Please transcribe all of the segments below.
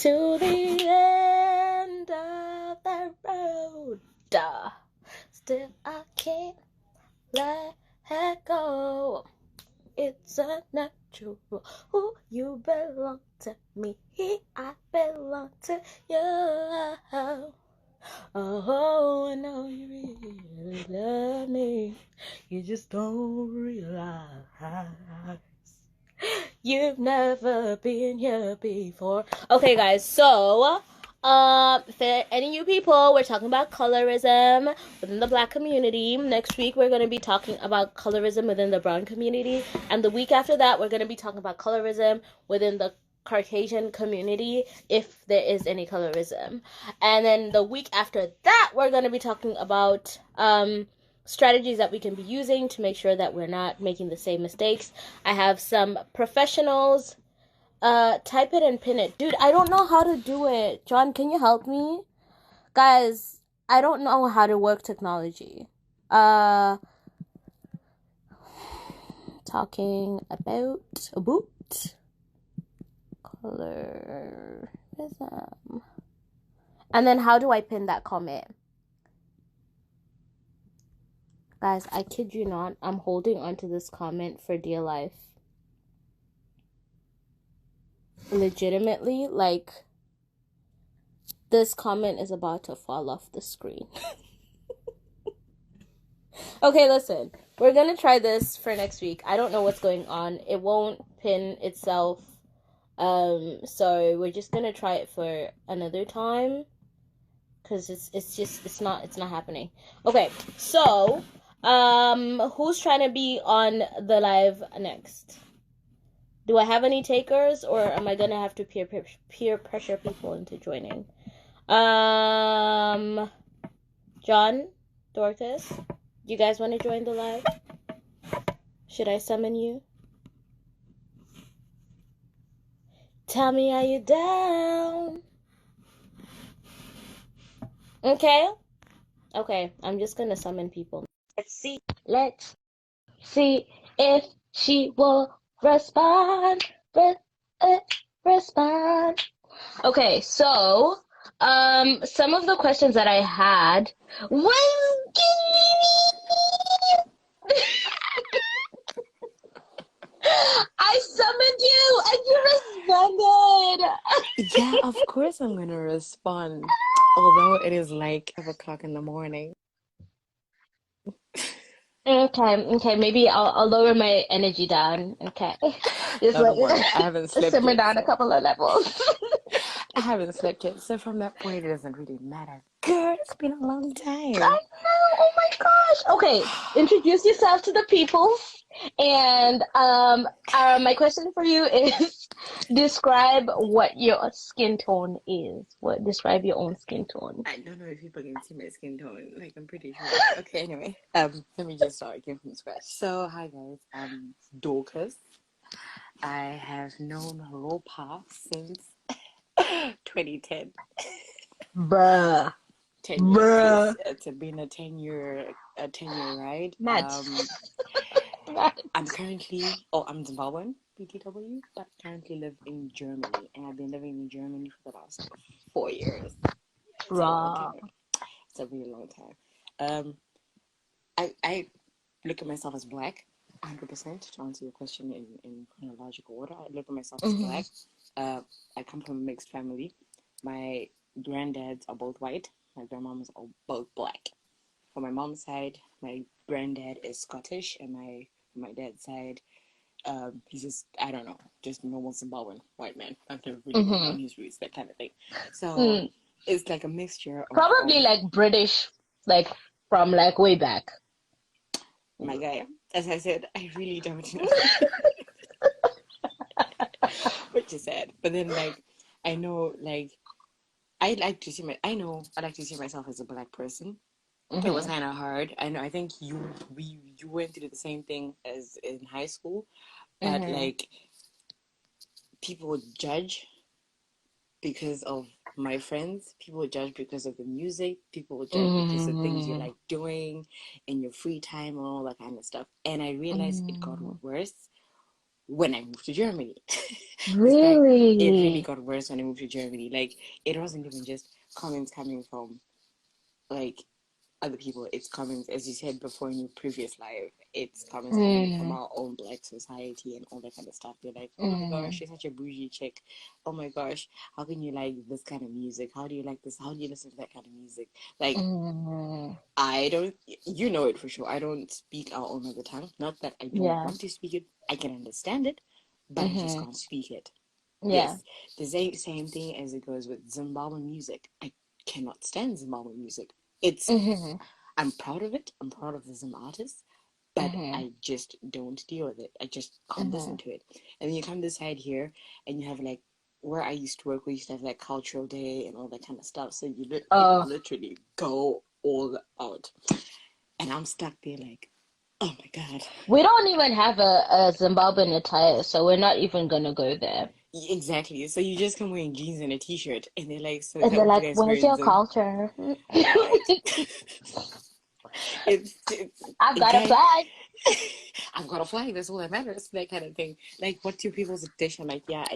to the end of the road. Still I can't let go. It's a natural. Ooh, you belong to me. I belong to you. Oh, I know you really love me. You just don't realize you've never been here before. Okay, guys, so for any of you people, we're talking about colorism within the black community. Next week, we're going to be talking about colorism within the brown community. And the week after that, we're going to be talking about colorism within the Caucasian community, if there is any colorism. And then the week after that, we're going to be talking about strategies that we can be using to make sure that we're not making the same mistakes. I have some professionals. Type it and pin it. Dude, I don't know how to do it. John, can you help me? Guys, I don't know how to work technology. Talking about colorism. And then how do I pin that comment? Guys, I kid you not, I'm holding onto this comment for dear life. Legitimately, like, this comment is about to fall off the screen. Okay, listen, we're gonna try this for next week. I don't know what's going on. It won't pin itself. So we're just gonna try it for another time, because it's not happening. Okay, so who's trying to be on the live next? Do I have any takers, or am I gonna have to peer pressure people into joining? John, Dorcas, you guys want to join the live? Should I summon you? Tell me, are you down? Okay, I'm just gonna summon people. Let's see if she will respond. Respond. Okay, so some of the questions that I had. I summoned you and you responded. Yeah, of course I'm gonna respond. Although it is like 5 o'clock in the morning. Okay, maybe I'll lower my energy down. Okay. Just No, don't worry. I haven't slept simmer yet. down a couple of levels. I haven't slept yet. So from that point, it doesn't really matter. Girl, it's been a long time. I know. Oh my gosh. Okay, introduce yourself to the people. And my question for you is, describe what your skin tone is. Describe your own skin tone. I don't know if people can see my skin tone. Like, I'm pretty sure. Okay, anyway. Let me just start again from scratch. So, hi guys. I'm Dorcas. I have known Lopa since 2010. Bruh. 10 years. It's been a 10-year ride. Mad. I'm Zimbabwean, BTW, but currently live in Germany, and I've been living in Germany for the last 4 years. It's a long time. It's a really long time. I look at myself as black, 100%. To answer your question in chronological order, I look at myself as black. I come from a mixed family. My granddads are both white. My grandmoms are both black. For my mom's side, my granddad is Scottish, and my dad's side, he's just, I don't know, just normal Zimbabwean white man. I've never really known his roots, that kind of thing. So it's like a mixture of probably like British, like from like way back. My guy, as I said, I really don't know. Which is sad. But then, like, I know, like, I like to see myself as a black person. It was kind of hard. I think you went through the same thing as in high school, but like, people would judge because of my friends. People would judge because of the music. People would judge because of things you like doing in your free time and all that kind of stuff. And I realized it got worse when I moved to Germany. It's like it really Really? got worse when I moved to Germany. Like it wasn't even just comments coming from like other people. It's comments, as you said before in your previous live, it's comments coming from Mm, our own black society and all that kind of stuff. They're like, oh my gosh, mm, she's such a bougie chick. Oh my gosh, how can you like this kind of music? How do you like this? How do you listen to that kind of music? Like, mm. I don't, you know it for sure. I don't speak our own mother tongue. Not that I don't Yeah. want to speak it. I can understand it, but I just Mm-hmm. can't speak it. Yeah. Yes, the same thing as it goes with Zimbabwean music. I cannot stand Zimbabwean music. It's Mm-hmm. I'm proud of it. I'm proud of the Zim artists, but Mm-hmm. I just don't deal with it. I just can't Mm-hmm. listen to it. And then you come this side here, and you have like where I used to work. We used to have like cultural day and all that kind of stuff. So it Oh, literally go all out, and I'm stuck there like, oh my god. we don't even have a Zimbabwean attire, so we're not even gonna go there. Exactly. So you just come wearing jeans and a t-shirt, and they're like, "So is And that they're what you like, guys wear "Where's in your Zim?" culture?" What? it's I've got a guy. flag. I've got a flag. That's all that matters. That kind of thing. Like, what's your people's dish? I'm like, yeah,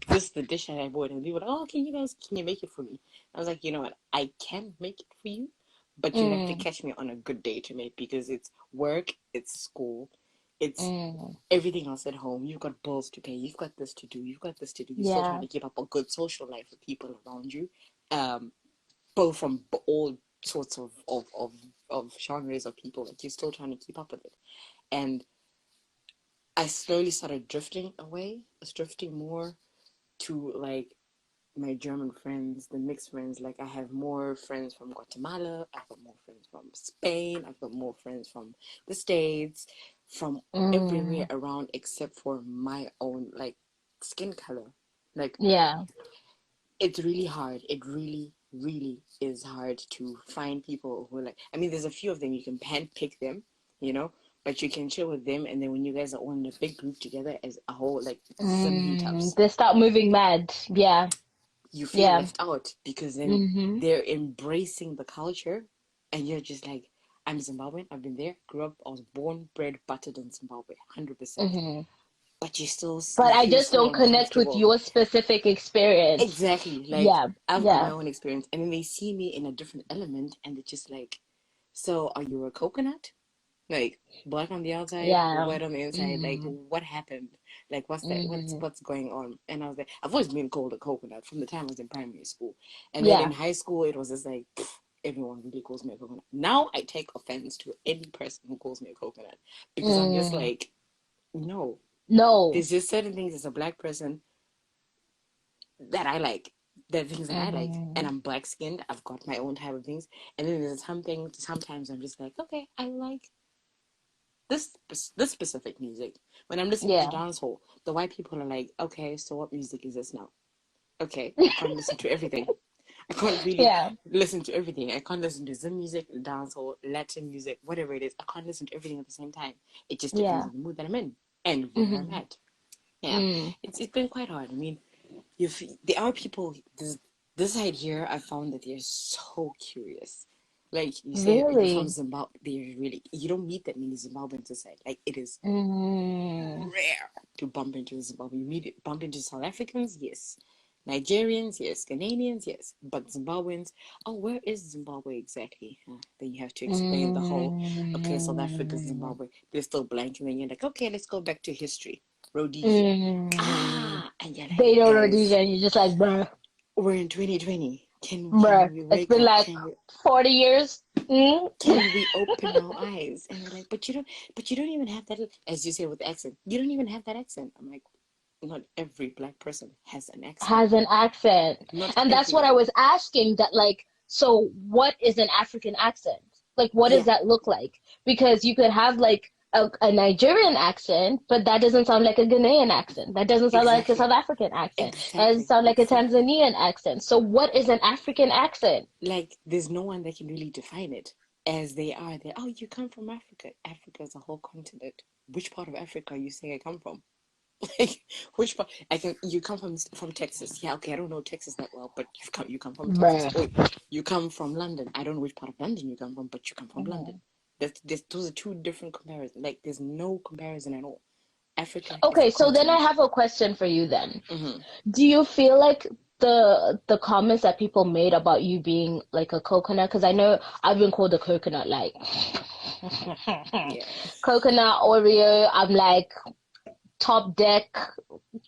this is the dish that I bought, and people are like, oh, can you make it for me? I was like, you know what? I can make it for you, but you have to Mm, catch me on a good day to make because it's work, it's school, it's mm, everything else at home. You've got bills to pay. You've got this to do. You've got this to do. You're still trying yeah. to keep up a good social life with people around you. Um, both from all sorts of genres of people. Like you're still trying to keep up with it. And I slowly started drifting away, drifting more to like my German friends, the mixed friends. Like I have more friends from Guatemala, I've got more friends from Spain, I've got more friends from the States, from everywhere Mm, around except for my own like skin color. Like yeah. it's really hard. It really, really is hard to find people who are like. I mean, there's a few of them you can handpick them, you know, but you can chill with them, and then when you guys are all in a big group together as a whole, like some meetups, They start moving mad. Yeah. you feel Yeah. left out because then Mm-hmm. they're embracing the culture, and you're just like, I'm Zimbabwean. I've been there, grew up. I was born, bred, buttered in Zimbabwe, 100%. Mm-hmm. But But you I feel just so don't connect with uncomfortable. your specific experience. Exactly. Like Yeah. I've got my Yeah. own experience, and then they see me in a different element, and they're just like, "So, are you a coconut? Like black on the outside, Yeah. white on the inside? Like Mm-hmm. what happened? Like what's that? Mm-hmm. What's going on?" And I was like, I've always been called a coconut from the time I was in primary school, and then in Yeah. high school it was just like. Everyone really calls me a coconut. Now I take offense to any person who calls me a coconut because I'm just Mm. like, no. No. There's just certain things as a black person that I like, the things that I like, and Mm. I'm black skinned. I've got my own type of things, and then there's something. Sometimes I'm just like, okay, I like this specific music. When I'm listening to Yeah. dancehall, the white people are like, okay, so what music is this now? Okay, I can't listen to everything. I can't really Yeah. listen to everything. I can't listen to Zim music, dancehall, Latin music, whatever it is. I can't listen to everything at the same time. It just depends Yeah. on the mood that I'm in and where I'm Mm-hmm. at. Yeah, Mm. it's been quite hard. I mean, there are people this side here. I found that they're so curious. Like you say, you're from Really? Zimbabwe. They're really you don't meet that many Zimbabweans this side. Like it is Mm. rare to bump into Zimbabwe. Bump into South Africans, yes. Nigerians, yes. Canadians, yes. But Zimbabweans, oh, where is Zimbabwe exactly? Then you have to explain the whole, okay, South Africa, Mm. Zimbabwe. They're still blank, and then you're like, okay, let's go back to history. Rhodesia. Mm. Ah, and you're like, They don't know guys, DJ, and you're just like, bruh, we're in 2020. Can bruh. we It's wake been up? like 40 years. Mm? Can we open our eyes? And they're like, but you don't even have that, as you say with the accent. You don't even have that accent. I'm like, not every black person has an accent. Has an accent. Not And that's what I everyone. was asking that like, so what is an African accent? Like what does Yeah, that look like? Because you could have like a Nigerian accent, but that doesn't sound like a Ghanaian accent. That doesn't sound like a exactly. South African accent. That doesn't Exactly. sound like a Exactly. Tanzanian accent. So what is an African accent? Like, there's no one that can really define it as they are. They oh, you come from Africa. Africa is a whole continent. Which part of Africa are you saying I come from? Like, which part? I can. You come from Texas. Yeah, okay. I don't know Texas that well, but you come from Texas. Bruh. Or you come from London. I don't know which part of London you come from, but you come from London. Mhm. Those are two different comparisons. Like, there's no comparison at all. Africa is Okay, a so then I continent. have a question for you then. Mm-hmm. Do you feel like the comments that people made about you being like a coconut? Because I know I've been called a coconut, like Yeah. coconut Oreo. I'm like top deck,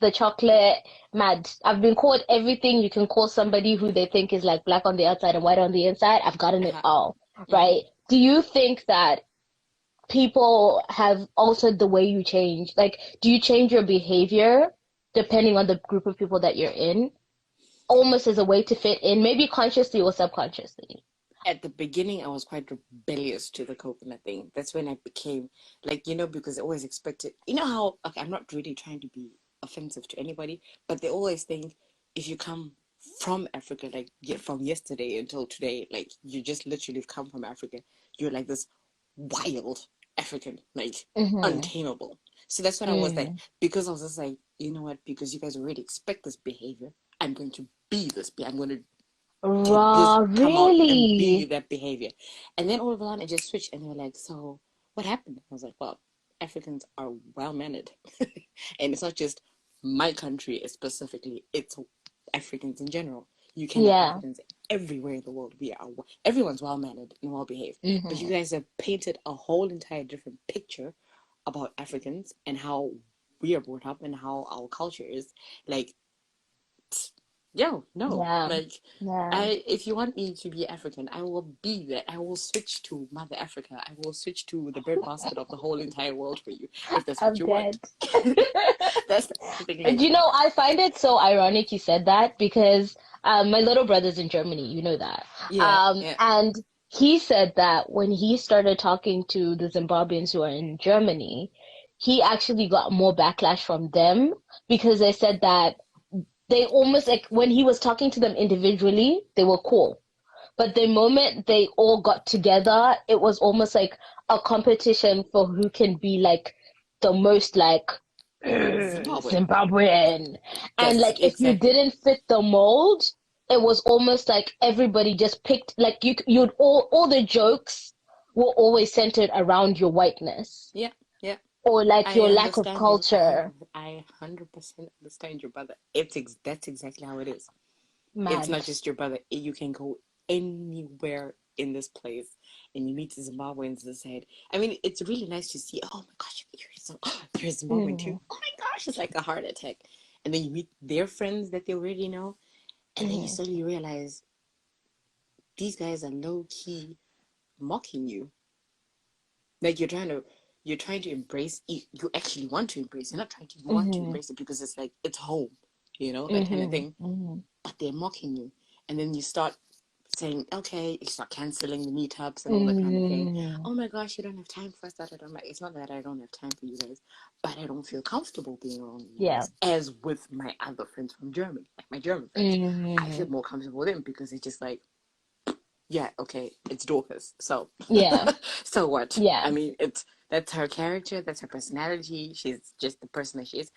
the chocolate mad. I've been called everything you can call somebody who they think is like black on the outside and white on the inside. I've gotten it Uh-huh. all, Mm-hmm. right? Do you think that people have altered the way you change? Like, do you change your behavior depending on the group of people that you're in, almost as a way to fit in, maybe consciously or subconsciously? At the beginning, I was quite rebellious to the coconut thing. That's when I became like, because I always expected, how, okay, I'm not really trying to be offensive to anybody, but they always think if you come from Africa, like from yesterday until today, like you just literally come from Africa, you're like this wild African, like Mm-hmm. untamable. So that's what I was like, Mm. because I was just like, you know what, because you guys already expect this behavior, I'm going to be this, I'm going to just Raw, come out and be really? that behavior. And then all of a sudden it just switched and they were like, so what happened? I was like, well, Africans are well mannered. And it's not just my country specifically, it's Africans in general. You can have Yeah. Africans everywhere in the world. Everyone's well mannered and well behaved. But you Mm-hmm. guys have painted a whole entire different picture about Africans and how we are brought up and how our culture is. Like, yo, no. Yeah. Like, Yeah. if you want me to be African, I will be that. I will switch to Mother Africa. I will switch to the breadbasket of the whole entire world for you, if that's what I'm you want. dead. That's the thing. Do Like, you know, I find it so ironic you said that because my little brother's in Germany, you know that. yeah, yeah. And he said that when he started talking to the Zimbabweans who are in Germany, he actually got more backlash from them because they said that they almost like when he was talking to them individually, they were cool. But the moment they all got together, it was almost like a competition for who can be like the most like Zimbabwe. Zimbabwean. And That's like if you exactly. didn't fit the mold, it was almost like everybody just picked like you'd all the jokes were always centered around your whiteness Yeah, yeah. or like I your lack of understand you. culture. I 100% understand your brother. That's exactly how it is. It's Mad. not just your brother. You can go anywhere in this place and you meet Zimbabweans that said, I mean, it's really nice to see, oh my gosh, you're Zimbabwean too. Mm-hmm. Oh my gosh, it's like a heart attack. And then you meet their friends that they already know. And then you Mm-hmm. suddenly realize these guys are low key mocking you. Like you're trying to embrace you actually want to embrace. You're not trying to you want to Mm-hmm. embrace it because it's like it's home, that kind of Mm-hmm. thing. Mm-hmm. But they're mocking you. And then you start saying, okay, you start canceling the meetups and all that kind of thing. Mm-hmm. Oh my gosh, you don't have time for us. That I don't like. It's not that I don't have time for you guys, but I don't feel comfortable being around you Yeah. guys. As with my other friends from Germany, like my German friends, I Mm-hmm. feel more comfortable with them because it's just like, yeah, okay, it's Dorcas. So, Yeah. so what? Yeah. I mean, that's her character, that's her personality. She's just the person that she is.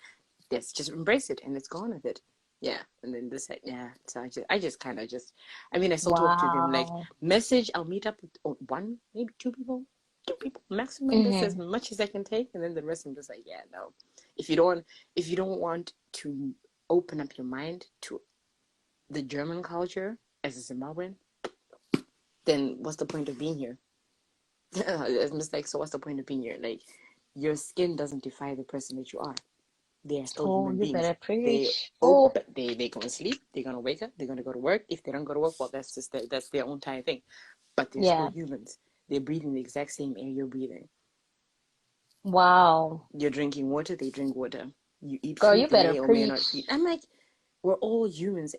Let's just embrace it and let's go on with it. Yeah, and then this, yeah. So I just kind of just, I mean, I still talk to them like Wow. message. I'll meet up with one, maybe two people maximum. That's as Mm-hmm. much as I can take, and then the rest I'm just like, yeah, no. If you don't want to open up your mind to the German culture as a Zimbabwean, then what's the point of being here? It's just like, so what's the point of being here? Like, your skin doesn't define the person that you are. They are still Oh, human you beings. better They preach. Oh, open, they gonna sleep. They're gonna wake up. They're gonna go to work. If they don't go to work, well, that's their own entire thing. But they're still yeah. humans. They're breathing the exact same air you're breathing. Wow. You're drinking water. They drink water. You eat Girl, food. you They better may or may not preach. feed. I'm like, we're all humans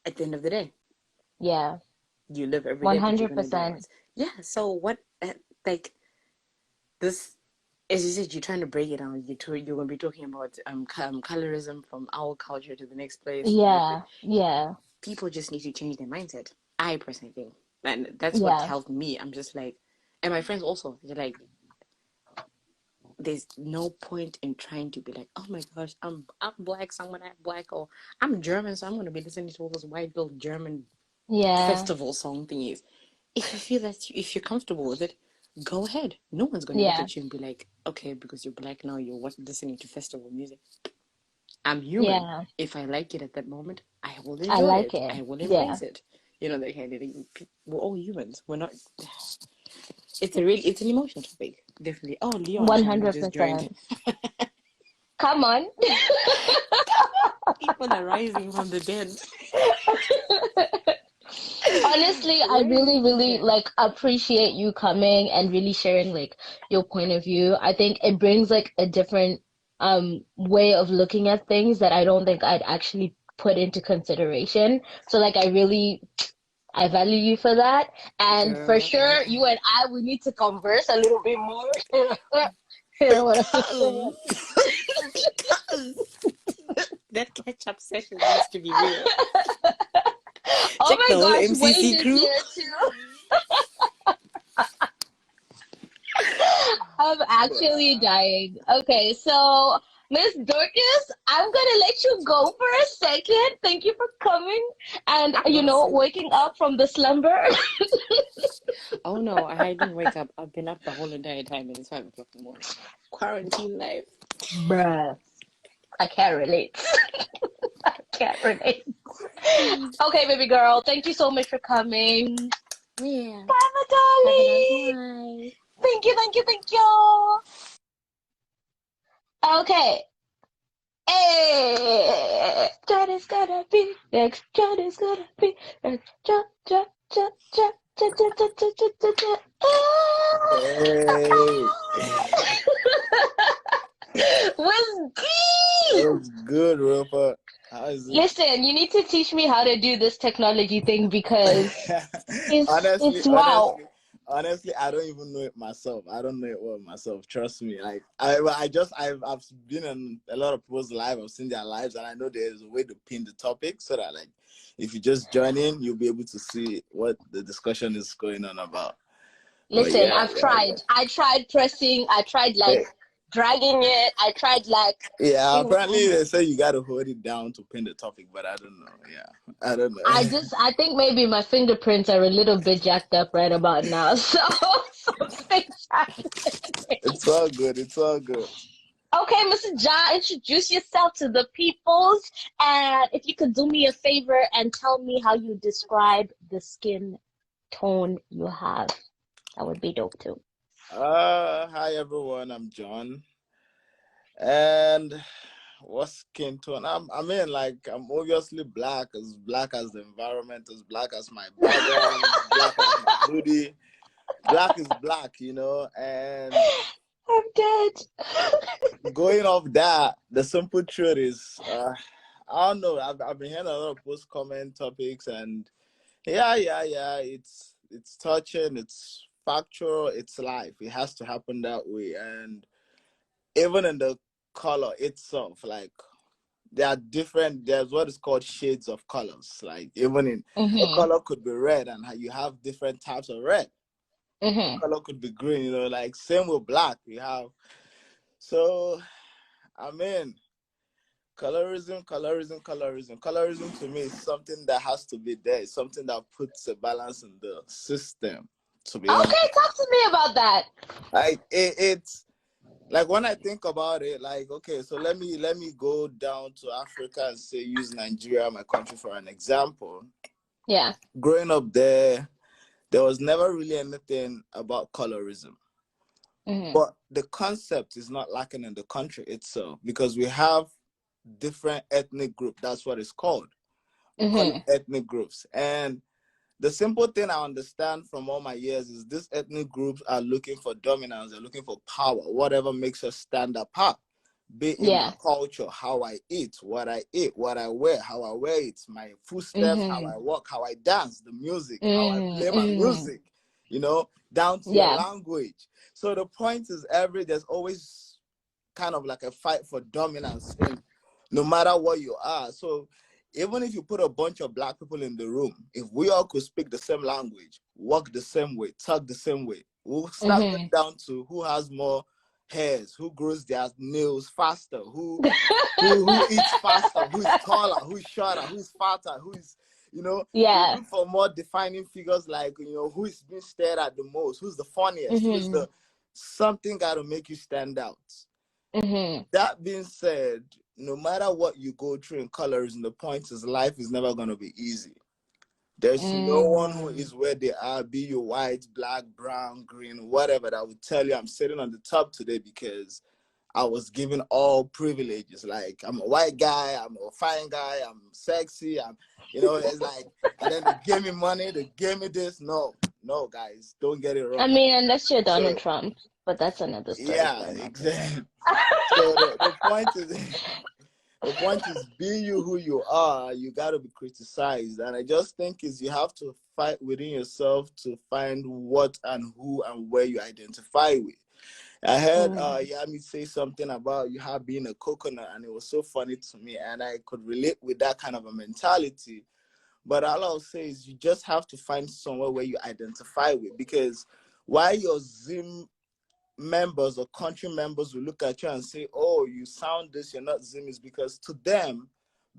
at the end of the day. Yeah. You live every day, but you're gonna die 100%. once. Yeah. So what? Like this. As you said, you're trying to break it down. You're gonna be talking about colorism from our culture to the next place. Yeah. Yeah. People just need to change their mindset. I personally think, and that's what Yeah. helped me. I'm just like, and my friends also. They're like, there's no point in trying to be like, oh my gosh, I'm black, someone act black, or I'm German, so I'm gonna be listening to all those white built German Yeah. festival song thingies. If you feel that, if you're comfortable with it, go ahead. No one's gonna look Yeah. at you and be like, okay, because you're black now, you're listening to festival music. I'm human. Yeah. If I like it at that moment, I will I enjoy like it. it. I will Yeah. embrace it. You know, that kind of thing. We're all humans. We're not. It's an emotional topic. Definitely. Oh, Leon Chan just joined. 100%. Come on. People are rising from the dead. Honestly, I really, really like appreciate you coming and really sharing like your point of view. I think it brings like a different way of looking at things that I don't think I'd actually put into consideration. So like I value you for that. And for Girl, sure, you and I we need to converse a little bit more. because that catch-up session needs to be real. Oh Check my the whole gosh, Wade MCC is crew. here too. I'm actually dying. Okay, so Miss Dorcas, I'm gonna let you go for a second. Thank you for coming and I'm gonna say, waking up from the slumber. oh no, I didn't wake up. I've been up the whole entire time and it's 5 o'clock in the morning. Quarantine life. Bruh, I can't relate. I can't relate. Okay, baby girl, thank you so much for coming. Yeah. Bye, my Have a nice darling. night. Thank you, thank you, thank you. Okay. Hey, Johnny's gonna be next. Johnny's gonna be next. Ja, ja, ja, ja, ja, ja, ja, ja, ja, ja, ja. Hey, What's what's good, Rupa? How is it? Listen, you need to teach me how to do this technology thing because honestly, it's wow. honestly, honestly, I don't even know it myself. I don't know it well myself. Trust me. Like I've been on a lot of people's lives. I've seen their lives, and I know there's a way to pin the topic so that like if you just join in, you'll be able to see what the discussion is going on about. But Listen, I've tried. I tried pressing. I tried yeah. like dragging it. I tried like. Yeah, apparently they say you got to hold it down to pin the topic, but I don't know. Yeah, I don't know. I think maybe my fingerprints are a little bit jacked up right about now. So something's happening. It's all good. It's all good. Okay, Mr. John, introduce yourself to the peoples. And if you could do me a favor and tell me how you describe the skin tone you have, that would be dope too. Hi everyone. I'm John, and what's skin tone? I mean, like I'm obviously black as the environment, as black as my background, black as my hoodie. Black is black, you know. And I'm dead. going off that, the simple truth is, I don't know. I've been hearing a lot of post comment topics, and yeah. It's touching. It's factual. It's life. It has to happen that way. And even in the color itself, like there are different. There's what is called shades of colors. Like even in a Mm-hmm. color could be red, and you have different types of red. A Mm-hmm. color could be green. You know, like same with black. We have. So I mean, colorism to me is something that has to be there. It's something that puts a balance in the system, to be honest. Okay, talk to me about that. Like it's like when I think about it, like okay, so let me go down to Africa and say use Nigeria, my country, for an example. Yeah. Growing up there was never really anything about colorism. Mm-hmm. But the concept is not lacking in the country itself because we have different ethnic group. That's what it's called. We call it Mm-hmm. ethnic groups. And the simple thing I understand from all my years is these ethnic groups are looking for dominance. They're looking for power, whatever makes us stand apart. Be it in my Yeah. culture, how I eat, what I wear, how I wear it, my footsteps, how Mm-hmm. I walk, how I dance, the music, how I play Mm-hmm. my Mm-hmm. music, down to your Yeah. language. So the point is there's always kind of like a fight for dominance in no matter what you are. So even if you put a bunch of black people in the room, if we all could speak the same language, walk the same way, talk the same way, we'll start Mm-hmm. going down to who has more hairs, who grows their nails faster, who eats faster, who's taller, who's shorter, who's fatter, You know, you Yeah. look for more defining figures like, you know, who is being stared at the most, who's the funniest, who's the something got to make you stand out. That being said, no matter what you go through in colorism, the point is life is never going to be easy. There's no one who is where they are, be you white, black, brown, green, whatever, that would tell you I'm sitting on the top today because I was given all privileges. Like, I'm a white guy, I'm a fine guy, I'm sexy, I'm, you know, it's like, and then they gave me money, they gave me this. No, guys, don't get it wrong. I mean, unless you're Donald Trump, but that's another story. Yeah, exactly. So the point is, the point is, be you who you are. You got to be criticized, and I just think is you have to fight within yourself to find what and who and where you identify with. I heard Yami say something about you have been a coconut, and it was so funny to me, and I could relate with that kind of a mentality. But all I'll say is you just have to find somewhere where you identify with, because while your Zim members or country members will look at you and say, oh, you sound this, you're not Zim, is because to them,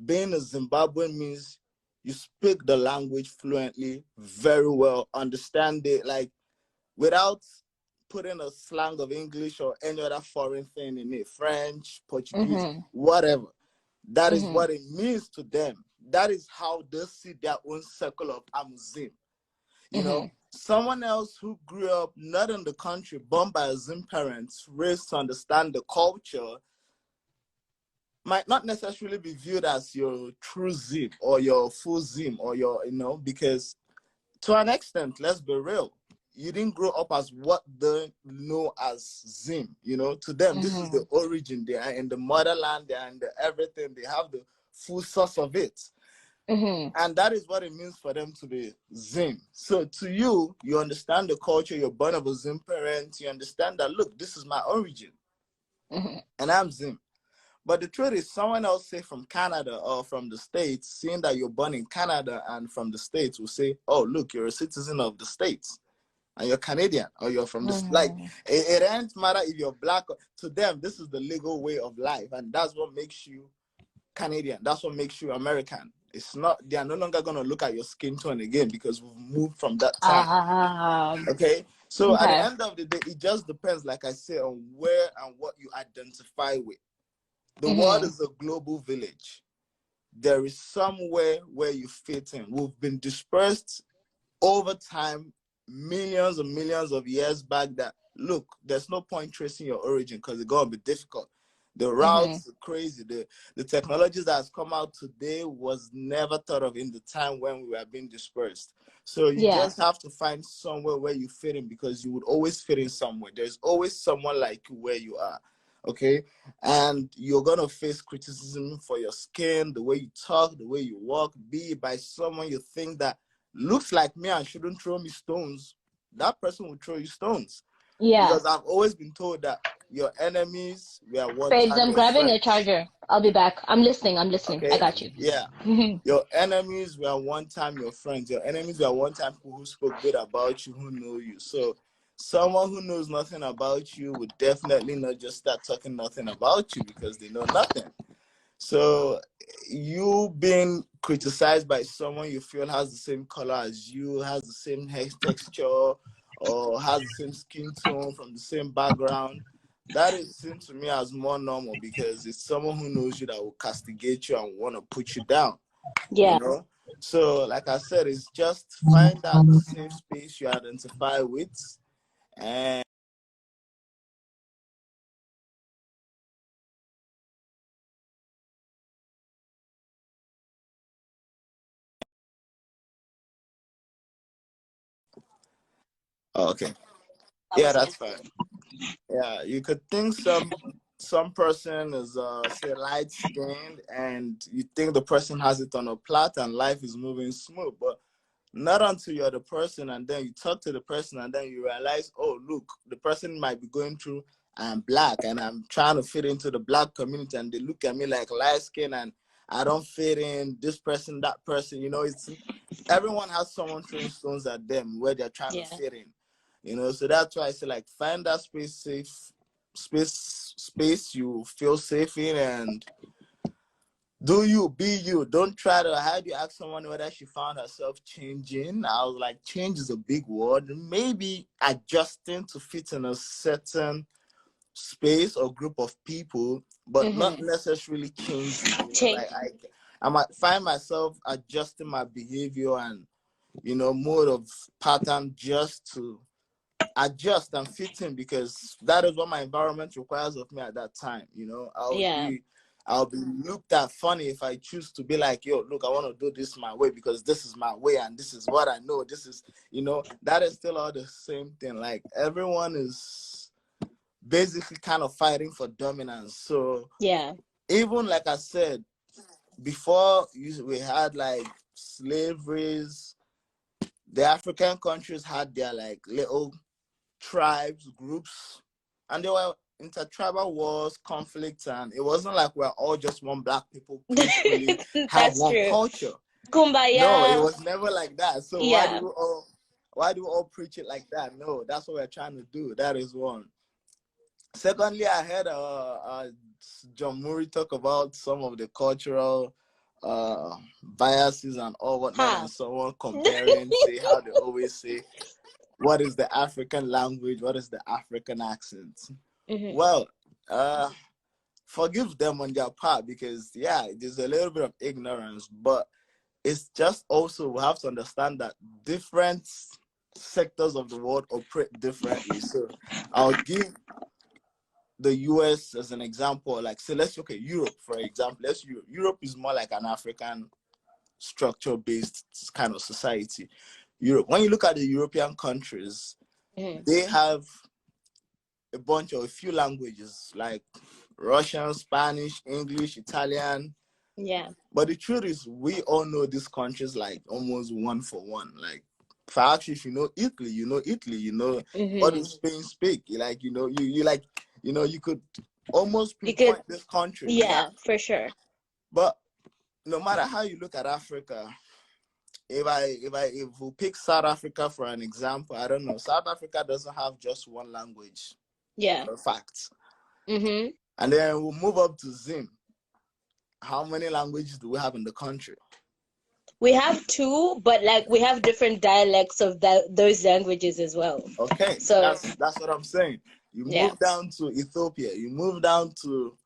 being a Zimbabwean means you speak the language fluently, very well, understand it, like without putting a slang of English or any other foreign thing in it, French, Portuguese, whatever. That is what it means to them. That is how they see their own circle of Amuzim. You know, someone else who grew up not in the country, born by Zim parents, raised to understand the culture, might not necessarily be viewed as your true Zim or your full Zim or your, you know, because to an extent, let's be real, you didn't grow up as what they know as Zim. You know, to them, this is the origin. They are in the motherland, they are in the everything, they have the full source of it. And that is what it means for them to be Zim. So to you, you understand the culture, you're born of a Zim parent, you understand that, look, this is my origin. And I'm Zim. But the truth is, someone else, say from Canada or from the States, seeing that you're born in Canada and from the States, will say, oh, look, you're a citizen of the States and you're Canadian or you're from this. Like, it doesn't matter if you're black. To them, this is the legal way of life. And that's what makes you Canadian. That's what makes you American. It's not, they are no longer going to look at your skin tone again because we've moved from that time. Okay? So at the end of the day, it just depends, like I say, on where and what you identify with. The world is a global village. There is somewhere where you fit in. We've been dispersed over time, millions and millions of years back, that, look, there's no point tracing your origin because it's going to be difficult. The routes are crazy. The technologies that has come out today was never thought of in the time when we were being dispersed. So you just have to find somewhere where you fit in, because you would always fit in somewhere. There's always someone like you where you are. Okay, and you're gonna face criticism for your skin, the way you talk, the way you walk, be it by someone you think that looks like me and shouldn't throw me stones. That person will throw you stones. Because I've always been told that your enemies were one Babes, time I'm your grabbing friends. a charger. I'll be back. I'm listening. Okay? I got you. Yeah. Your enemies were one time your friends. Your enemies were one time people who spoke good about you, who know you. So someone who knows nothing about you would definitely not just start talking nothing about you because they know nothing. So you being criticized by someone you feel has the same color as you, has the same hair texture, or has the same skin tone from the same background, that is seen to me as more normal, because it's someone who knows you that will castigate you and want to put you down. You know? So like I said, it's just find that safe space you identify with, and okay. Yeah, that's fine. Yeah, you could think some person is say light skinned, and you think the person has it on a plot and life is moving smooth, but not until you're the person and then you talk to the person and then you realize, oh, look, the person might be going through, I'm black and I'm trying to fit into the black community, and they look at me like light skin and I don't fit in, this person, that person, you know, it's everyone has someone throwing stones at them where they're trying to fit in. You know, so that's why I say, like, find that space you feel safe in, and Do you, be you. Don't try to, how do you ask someone whether she found herself changing? I was like, change is a big word. Maybe adjusting to fit in a certain space or group of people, but not necessarily changing. You know, Change. like I might find myself adjusting my behavior and, you know, mode of pattern just to adjust and fit in, because that is what my environment requires of me at that time. You know, I'll be looked at funny if I choose to be like, yo, look, I want to do this my way because this is my way and this is what I know. This is, you know, that is still all the same thing. Like, everyone is basically kind of fighting for dominance. So yeah, even like I said before, we had like slaveries. The African countries had their like little tribes, groups, and they were intertribal wars, conflicts, and it wasn't like we're all just one black people peacefully have that's one true. culture. Kumbaya. No, it was never like that. So Yeah. why do we all preach it like that? No, that's what we're trying to do. That is one. Secondly, I heard John Murray talk about some of the cultural biases and all whatnot, and someone comparing, say how they always say, what is the African language? What is the African accent? Well, forgive them on their part, because yeah, there's a little bit of ignorance, but it's just also, we have to understand that different sectors of the world operate differently. So I'll give the US as an example. Like, so let's look at Europe, for example. Europe is more like an African structure-based kind of society. Europe, when you look at the European countries, they have a few languages like Russian, Spanish, English, Italian. Yeah. But the truth is, we all know these countries like almost one for one. Like, for actually, if you know Italy, you know Italy. You know what does Spain speak? Like, you know, you like, you know, you could almost pinpoint this country. Yeah, for sure. But no matter how you look at Africa, if we pick South Africa for an example, I don't know. South Africa doesn't have just one language. Yeah. For facts. And then we'll move up to Zim. How many languages do we have in the country? We have two, but like we have different dialects of those languages as well. Okay, so that's what I'm saying. You move down to Ethiopia, you move down to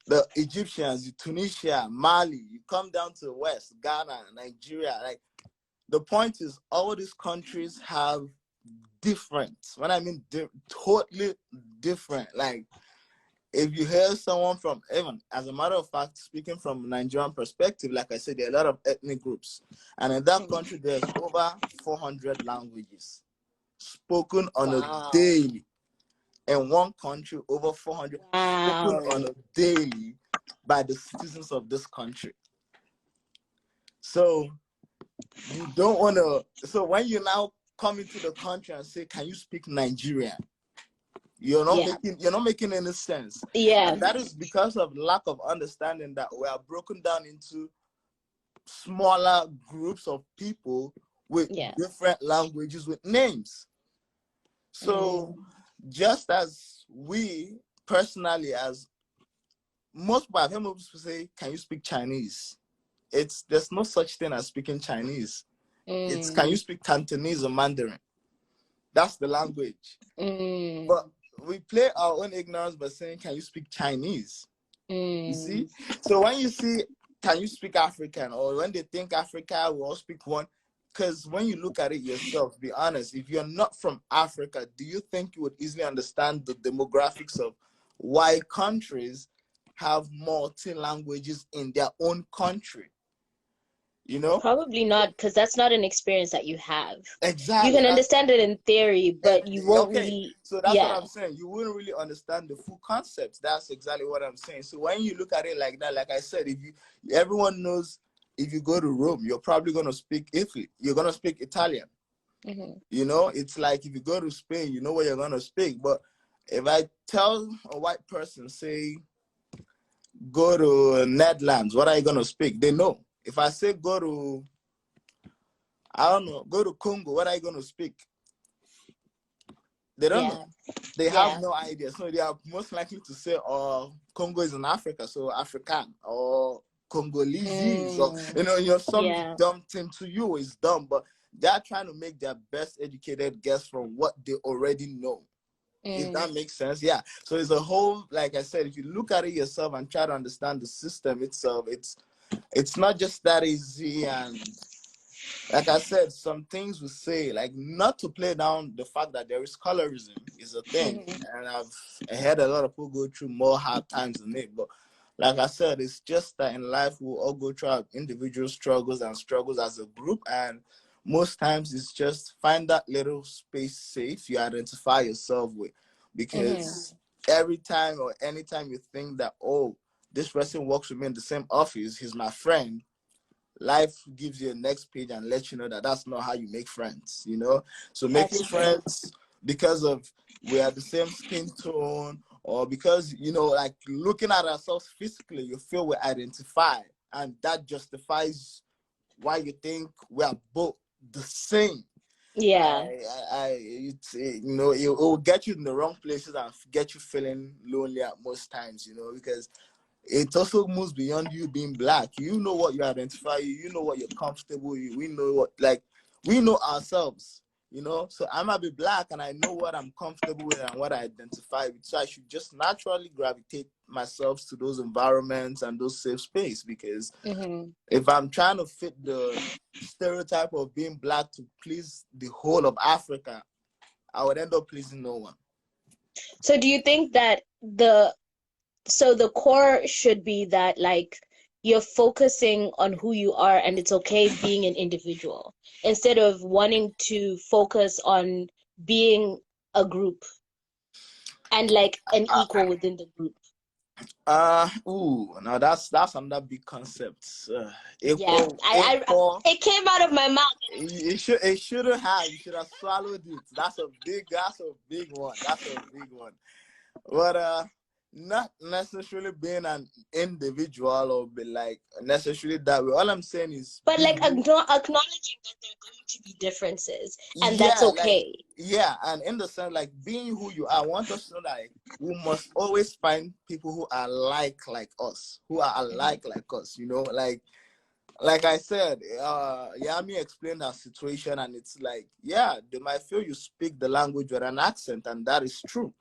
the Egyptians, Tunisia, Mali, you come down to the West, Ghana, Nigeria. Like, the point is, all these countries have different, when I mean totally different. Like, if you hear someone from, even as a matter of fact, speaking from a Nigerian perspective, like I said, there are a lot of ethnic groups, and in that country there's over 400 languages spoken on a daily. In one country, over 400 spoken on a daily by the citizens of this country. So you don't want to, so when you now come into the country and say, can you speak Nigerian? You're not making any sense. Yeah. And that is because of lack of understanding that we are broken down into smaller groups of people with different languages, with names. So just as we personally, as most people, I've heard people say, can you speak Chinese? There's no such thing as speaking Chinese. It's, can you speak Cantonese or Mandarin? That's the language. But we play our own ignorance by saying, can you speak Chinese? You see? So when you see, can you speak African? Or when they think Africa, we all speak one. Because when you look at it yourself, be honest, if you're not from Africa, do you think you would easily understand the demographics of why countries have multi-languages in their own country? You know? Probably not, because that's not an experience that you have. Exactly. You can understand it in theory, but you won't really. So that's what I'm saying. You wouldn't really understand the full concepts. That's exactly what I'm saying. So when you look at it like that, like I said, everyone knows, if you go to Rome, you're probably going to speak Italy. You're going to speak Italian. You know, it's like if you go to Spain, you know what you're going to speak. But if I tell a white person, say, go to Netherlands, what are you going to speak? They know. If I say go to, I don't know, go to Congo, what are you going to speak? They don't know. They have Yeah. no idea. So they are most likely to say, "Oh, Congo is in Africa, so African," or Congolese, or some dumb thing to you is dumb, but they are trying to make their best educated guess from what they already know. If that makes sense, yeah. So it's a whole, like I said, if you look at it yourself and try to understand the system itself, it's not just that easy. And like I said, some things we say, like, not to play down the fact that there is colorism is a thing, and I've heard a lot of people go through more hard times than it. But like I said, it's just that in life we'll all go through our individual struggles and struggles as a group, and most times it's just find that little space safe you identify yourself with, because every time or anytime you think that, oh, this person works with me in the same office, he's my friend, life gives you a next page and lets you know that that's not how you make friends, So making friends because of we are the same skin tone, or because, like looking at ourselves physically, you feel we identify, and that justifies why you think we are both the same. Yeah. It will get you in the wrong places and get you feeling lonely at most times, because it also moves beyond you being black. You know what you identify, you know what you're comfortable with, we know ourselves, So I might be black and I know what I'm comfortable with and what I identify with. So I should just naturally gravitate myself to those environments and those safe space, because if I'm trying to fit the stereotype of being black to please the whole of Africa, I would end up pleasing no one. So do you think that the core should be that, like, you're focusing on who you are and it's okay being an individual, instead of wanting to focus on being a group and like an equal within the group? Now that's another big concept. Equal. It came out of my mouth. It shouldn't have. You should have swallowed it. That's a big one. But not necessarily being an individual or be like necessarily that way. All I'm saying is, but like acknowledging that there are going to be differences, and that's okay. And in the sense, like, being who you are, I want us to know that, like, we must always find people who are like us, who are alike like us. Like I said, Yami explained our situation, and it's like, they might feel you speak the language with an accent, and that is true.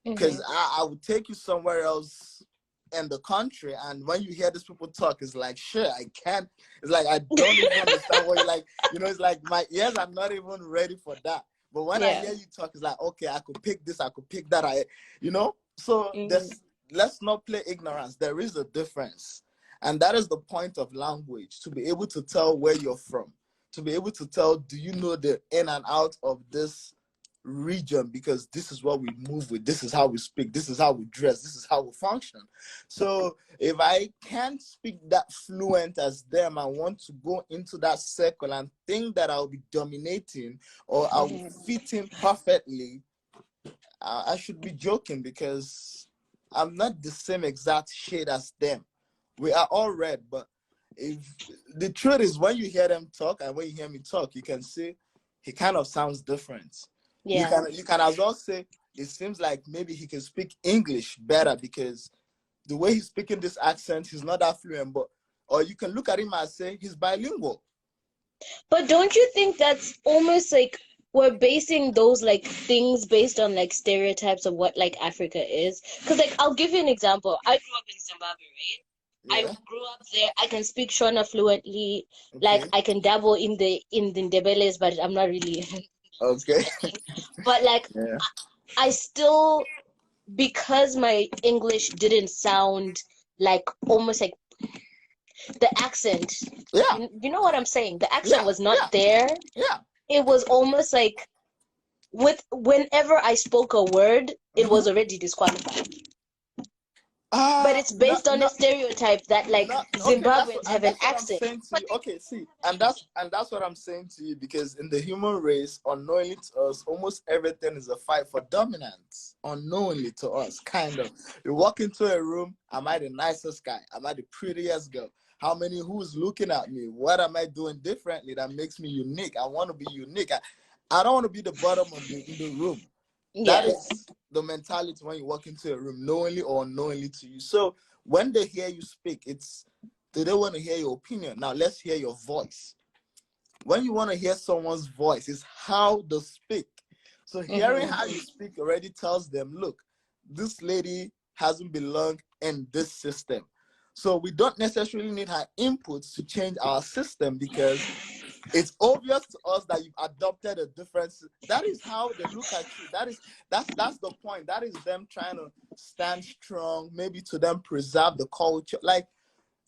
Because I would take you somewhere else in the country, and when you hear these people talk, it's like, shit, I can't. It's like, I don't even understand what you're like. It's like my ears are not even ready for that. But when I hear you talk, it's like, okay, I could pick this, I could pick that. So let's not play ignorance. There is a difference. And that is the point of language, to be able to tell where you're from, to be able to tell, do you know the in and out of this region, because this is what we move with, this is how we speak, this is how we dress, this is how we function. So if I can't speak that fluent as them, I want to go into that circle and think that I'll be dominating or I'll fit in perfectly, I should be joking, because I'm not the same exact shade as them. We are all red, but if the truth is, when you hear them talk and when you hear me talk, you can see he kind of sounds different. You can as well say it seems like maybe he can speak English better, because the way he's speaking this accent, he's not that fluent. Or you can look at him and say he's bilingual. But don't you think that's almost like we're basing those like things based on like stereotypes of what like Africa is? Because like, I'll give you an example. I grew up in Zimbabwe, right? I grew up there. I can speak Shona fluently. Like, I can dabble in the Ndebeles, but I'm not really. Okay. But like, I still, because my English didn't sound like, almost like the accent. You know what I'm saying? The accent was not there. It was almost like whenever I spoke a word, it was already disqualified. But it's based on a stereotype that like Zimbabweans have an accent. And that's what I'm saying to you, because in the human race, unknowingly to us, almost everything is a fight for dominance. Unknowingly to us, kind of. You walk into a room, am I the nicest guy? Am I the prettiest girl? Who's looking at me? What am I doing differently that makes me unique? I want to be unique. I don't want to be the bottom in the room. That is the mentality when you walk into a room, knowingly or unknowingly to you. So when they hear you speak, they don't want to hear your opinion. Now let's hear your voice. When you want to hear someone's voice, is how they speak. So hearing how you speak already tells them, look, this lady hasn't belonged in this system. So we don't necessarily need her inputs to change our system, because it's obvious to us that you've adopted a difference. That is how they look at you. That's the point. That is them trying to stand strong, maybe to them preserve the culture. Like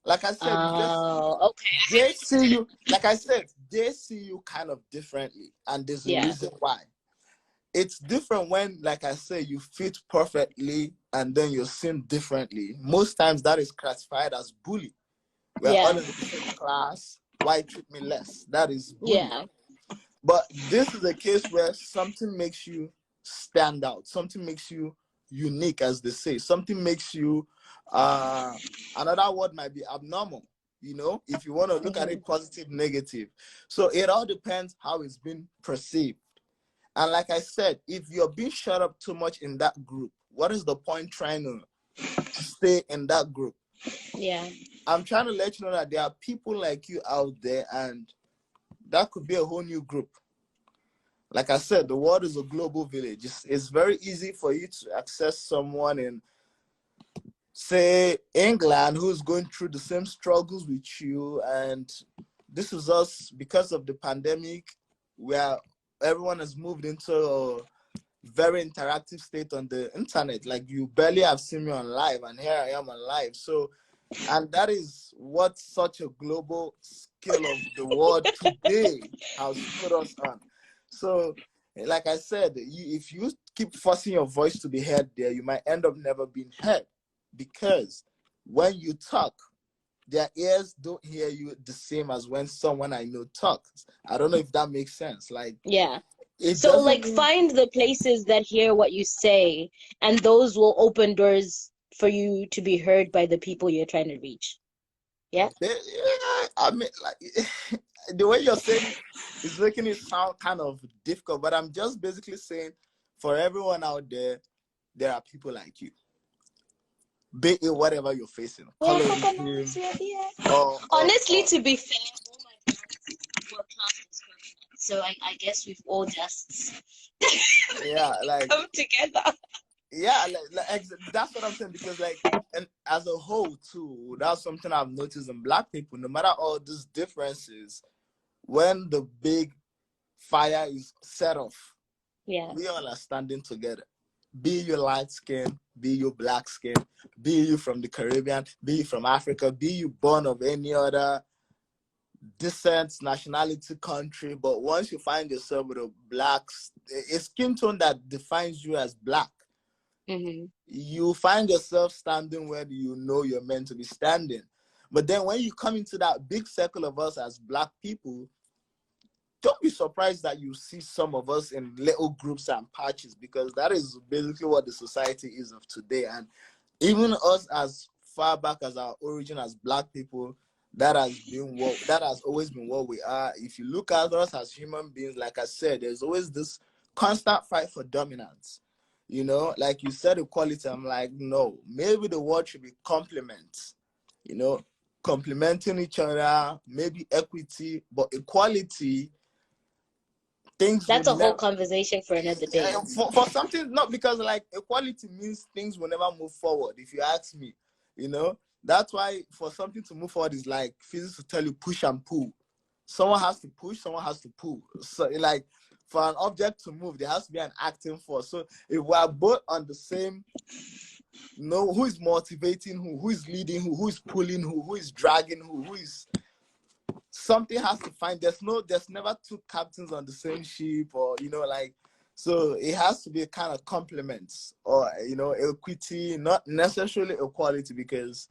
I said, they see you, like I said, they see you kind of differently, and there's a reason why. It's different when, like I say, you fit perfectly and then you're seen differently. Most times that is classified as bully. We're all in the same class. Why treat me less? That is bully. But this is a case where something makes you stand out. Something makes you unique, as they say. Something makes you, another word might be abnormal, you know, if you want to look at it positive, negative. So it all depends how it's been perceived. And like I said, if you're being shut up too much in that group, what is the point trying to stay in that group? I'm trying to let you know that there are people like you out there, and that could be a whole new group. Like I said, the world is a global village. It's very easy for you to access someone in, say, England, who's going through the same struggles with you. And this is us, because of the pandemic, where everyone has moved into a very interactive state on the internet. Like, you barely have seen me on live, and here I am on live. So, and that is what such a global scale of the world today has put us on. So, like I said, if you keep forcing your voice to be heard there, you might end up never being heard, because when you talk, their ears don't hear you the same as when someone I know talks. I don't know if that makes sense. Like, so like find the places that hear what you say, and those will open doors for you to be heard by the people you're trying to reach. I mean, like, the way you're saying it is making it sound kind of difficult, but I'm just basically saying, for everyone out there, there are people like you. Be it whatever you're facing. Colorism, honestly, to be fair, all my parents were classmates, so I guess we've all just like come together. Like that's what I'm saying, because like, and as a whole too, that's something I've noticed in Black people. No matter all these differences, when the big fire is set off, we all are standing together. Be you light skin, be you black skin, be you from the Caribbean, be you from Africa, be you born of any other descent, nationality, country. But once you find yourself with a skin tone that defines you as Black, you find yourself standing where you know you're meant to be standing. But then when you come into that big circle of us as Black people, don't be surprised that you see some of us in little groups and patches, because that is basically what the society is of today. And even us, as far back as our origin as Black people, that has always been what we are. If you look at us as human beings, like I said, there's always this constant fight for dominance. You know, like you said, equality. I'm like, no, maybe the word should be complement. You know, complementing each other, maybe equity, but equality. That's a whole conversation for another day. For something, not because like equality means things will never move forward, if you ask me. You know, that's why for something to move forward is like physics to tell you push and pull. Someone has to push, someone has to pull. So like, for an object to move, there has to be an acting force. So if we are both on the same, you know, who is motivating who is leading who is pulling who is dragging who is, something has to find. There's never two captains on the same ship, or you know, like, so it has to be a kind of complements, or you know, equity, not necessarily equality, because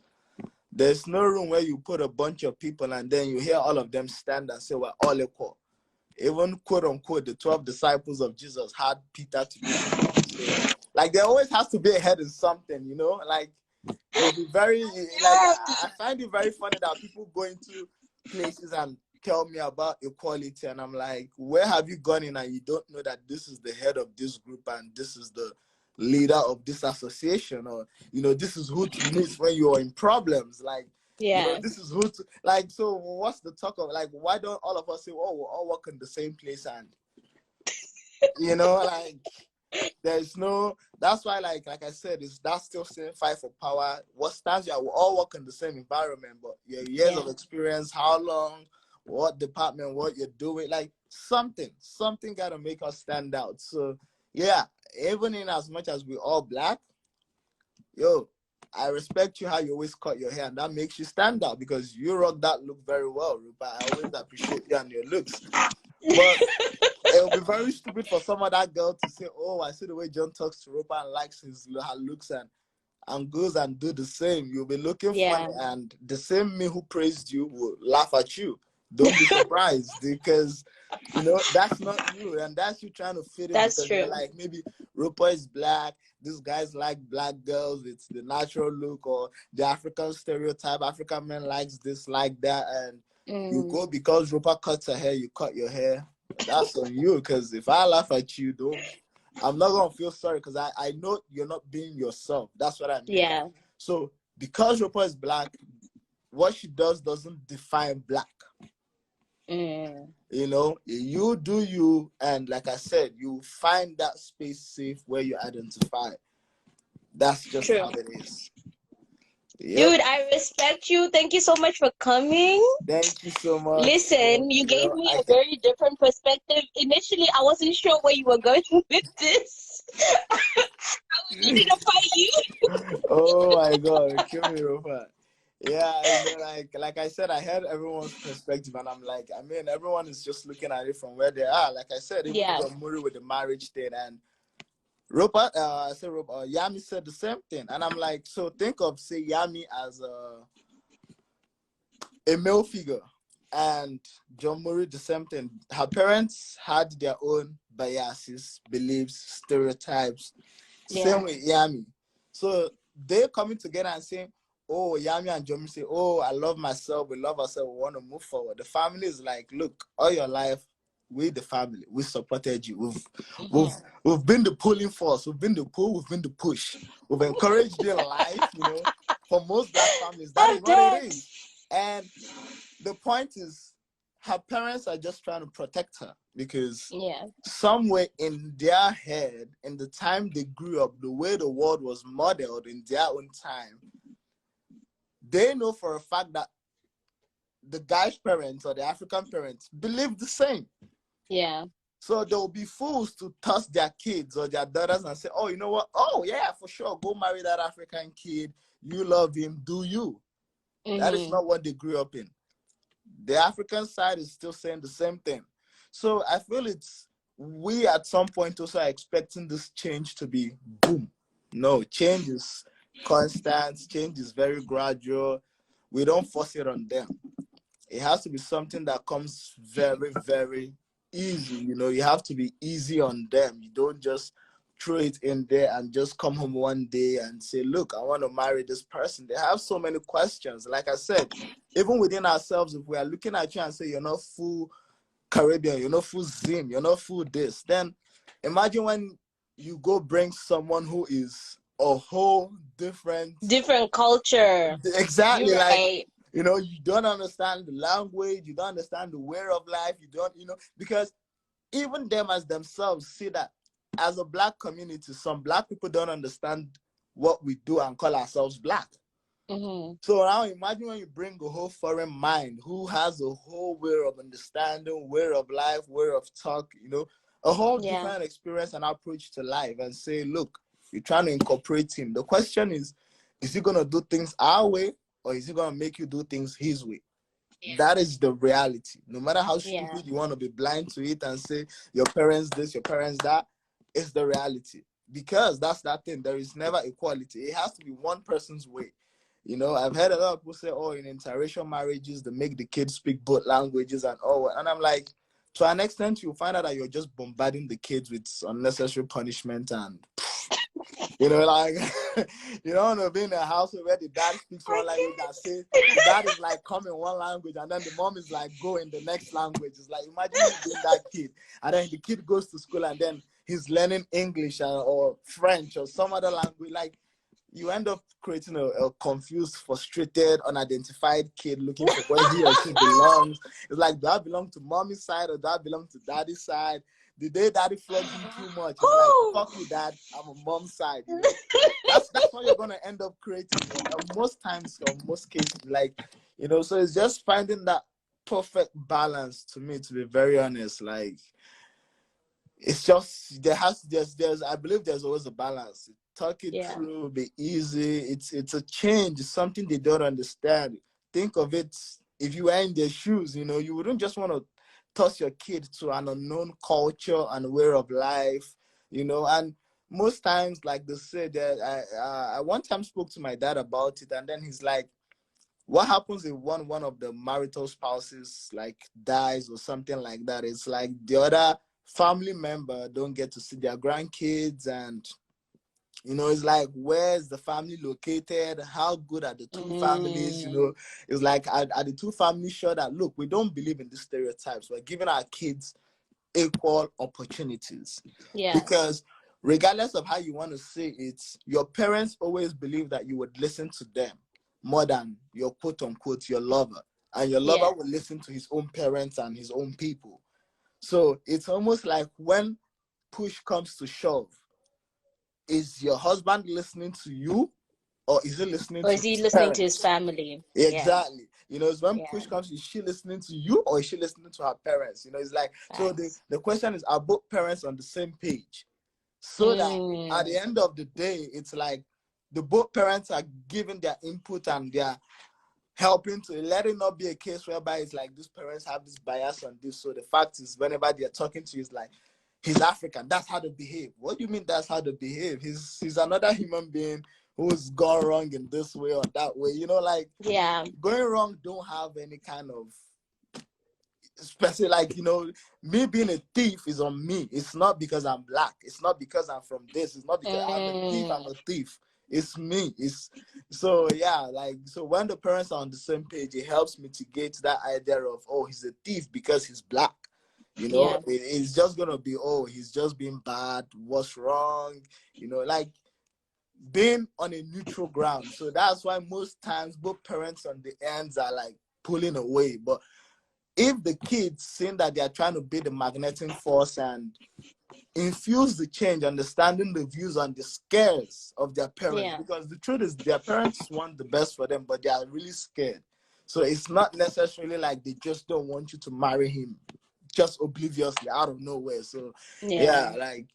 there's no room where you put a bunch of people and then you hear all of them stand and say we're all equal. Even quote unquote the 12 disciples of Jesus had Peter to do. So, like, there always has to be a head in something, you know. Like, it'll be very, like, I find it very funny that people go into places and tell me about equality, and I'm like, where have you gone in and you don't know that this is the head of this group and this is the leader of this association, or this is who to meet when you're in problems, like this is who to, like, so what's the talk of, like, why don't all of us say, oh, we'll all work in the same place, and like, there's no, that's why, like I said, is that still saying fight for power? What stands you? We all work in the same environment, but your years of experience, how long, what department, what you're doing, like something gotta make us stand out. So yeah, even in as much as we all black, I respect you how you always cut your hair, and that makes you stand out because you rock that look very well, Rupa. I always appreciate you and your looks. But it would be very stupid for some of that girl to say, oh, I see the way John talks to Rupa and likes her looks, and goes and do the same. You'll be looking funny, and the same me who praised you will laugh at you. Don't be surprised because that's not you, and that's you trying to fit in. That's because true. Like, maybe Rupa is black, these guys like black girls, it's the natural look, or the African stereotype, African men likes this, like that, and you go because Rupa cuts her hair, you cut your hair. That's on you, because if I laugh at you, I'm not gonna feel sorry, because I know you're not being yourself. That's what I mean. Yeah. So because Rupa is black, what she does doesn't define black. You do you, and like I said, you find that space safe where you identify. That's just how it is. Yep. Dude, I respect you. Thank you so much for coming. Thank you so much. Listen, you gave me a very different perspective. Initially, I wasn't sure where you were going with this. I was ready to fight you. Oh my God, kill me, Rupa. Yeah, like I said, I heard everyone's perspective, and I'm like, I mean, everyone is just looking at it from where they are. Like I said, even Muri with the marriage thing, and Rupa, Yami said the same thing, and I'm like, so think of, say, Yami as a male figure, and John Muri the same thing. Her parents had their own biases, beliefs, stereotypes. Same with Yami. So they're coming together and saying, oh, Yami and Jomi say, oh, I love myself, we love ourselves, we want to move forward. The family is like, look, all your life, we the family, we supported you. We've been the pulling force, we've been the pull, we've been the push. We've encouraged you in life, for most black families. That is what it is. And the point is, her parents are just trying to protect her, because somewhere in their head, in the time they grew up, the way the world was modeled in their own time, they know for a fact that the guy's parents or the African parents believe the same. Yeah. So they'll be fools to toss their kids or their daughters and say, oh, you know what? Oh, yeah, for sure. Go marry that African kid. You love him. Do you? That is not what they grew up in. The African side is still saying the same thing. So I feel we at some point also are expecting this change to be boom. No, change is constant. Change is very gradual. We don't force it on them. It has to be something that comes very, very easy. You have to be easy on them. You don't just throw it in there and just come home one day and say, look, I want to marry this person. They have so many questions. Like I said, even within ourselves, if we are looking at you and say, you're not full Caribbean, you're not full Zim, you're not full this, then imagine when you go bring someone who is a whole different culture. Exactly. Like, you don't understand the language, you don't understand the way of life, you don't, because even them as themselves see that as a black community, some black people don't understand what we do and call ourselves black. So now imagine when you bring a whole foreign mind who has a whole way of understanding, way of life, way of talk, a whole different experience and approach to life, and say, look, you're trying to incorporate him. The question is he going to do things our way, or is he going to make you do things his way? That is the reality. No matter how stupid you want to be blind to it and say your parents this, your parents that, it's the reality. Because that's that thing. There is never equality. It has to be one person's way. I've heard a lot of people say, oh, in interracial marriages, they make the kids speak both languages and all. And I'm like, to an extent, you'll find out that you're just bombarding the kids with unnecessary punishment and, like, You don't want to be in a household where the dad speaks one language and say the dad is like come in one language and then the mom is like go in the next language. It's like imagine you being that kid and then the kid goes to school and then he's learning English or French or some other language. Like you end up creating a confused, frustrated, unidentified kid looking for where he or she belongs. It's like, do I belong to mommy's side or do I belong to daddy's side? The day daddy flogged me too much, it's like, fuck you, dad. I'm on mom's side. You know? That's what you're gonna end up creating. Most times, or most cases, like, you know. So it's just finding that perfect balance to me, to be very honest. Like, it's just there's I believe there's always a balance. Talk it through, be easy. It's a change. It's something they don't understand. Think of it, if you were in their shoes, you know, you wouldn't just want to toss your kid to an unknown culture and way of life, you know. And most times, like they said, that I one time spoke to my dad about it, and then he's like, what happens if one of the marital spouses like dies or something like that? It's like the other family member don't get to see their grandkids, and you know, it's like, where's the family located? How good are the two families? You know, it's like, are the two families sure that, look, we don't believe in these stereotypes. We're giving our kids equal opportunities. Because regardless of how you want to say it, your parents always believe that you would listen to them more than your quote unquote your lover. And your lover will listen to his own parents and his own people. So it's almost like when push comes to shove, is your husband listening to you, or is he listening to his parents? To his family? Exactly. You know, it's when push comes, is she listening to you or is she listening to her parents? You know, it's like, so the question is, are both parents on the same page? So that at the end of the day, it's like the both parents are giving their input and they're helping to let it not be a case whereby it's like these parents have this bias on this. So the fact is, whenever they're talking to you, it's like, he's African, that's how they behave. What do you mean that's how they behave? He's another human being who's gone wrong in this way or that way. You know, like, going wrong don't have any kind of especially, like, you know, me being a thief is on me. It's not because I'm black. It's not because I'm from this. It's not because I'm a thief. I'm a thief. It's me. It's so like, so when the parents are on the same page, it helps mitigate that idea of, oh, he's a thief because he's black. You know, it's just gonna be, oh, he's just being bad. What's wrong? You know, like being on a neutral ground. So that's why most times both parents on the ends are like pulling away. But if the kids seeing that they are trying to be the magnetic force and infuse the change, understanding the views and the scares of their parents, because the truth is their parents want the best for them, but they are really scared. So it's not necessarily like they just don't want you to marry him just obliviously out of nowhere. So like,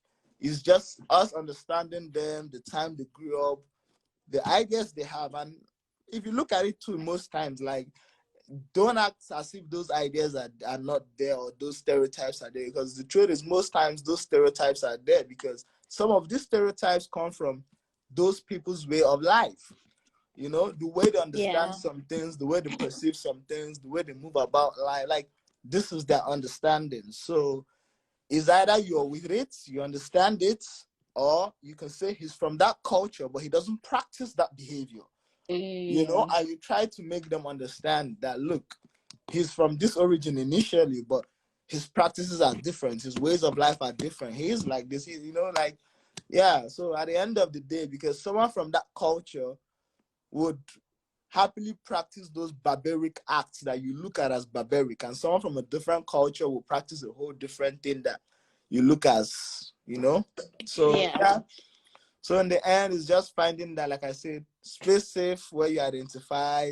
it's just us understanding them, the time they grew up, the ideas they have. And if you look at it too, most times, like, don't act as if those ideas are not there or those stereotypes are there, because the truth is most times those stereotypes are there because some of these stereotypes come from those people's way of life. You know, the way they understand some things, the way they perceive some things, the way they move about life, like, this is their understanding. So it's either you're with it, you understand it, or you can say he's from that culture but he doesn't practice that behavior. You know, and you try to make them understand that, look, he's from this origin initially, but his practices are different, his ways of life are different, he's like this, you know, like, so at the end of the day, because someone from that culture would happily practice those barbaric acts that you look at as barbaric, and someone from a different culture will practice a whole different thing that you look as, you know. So so in the end, it's just finding that, like I said, stay safe where you identify,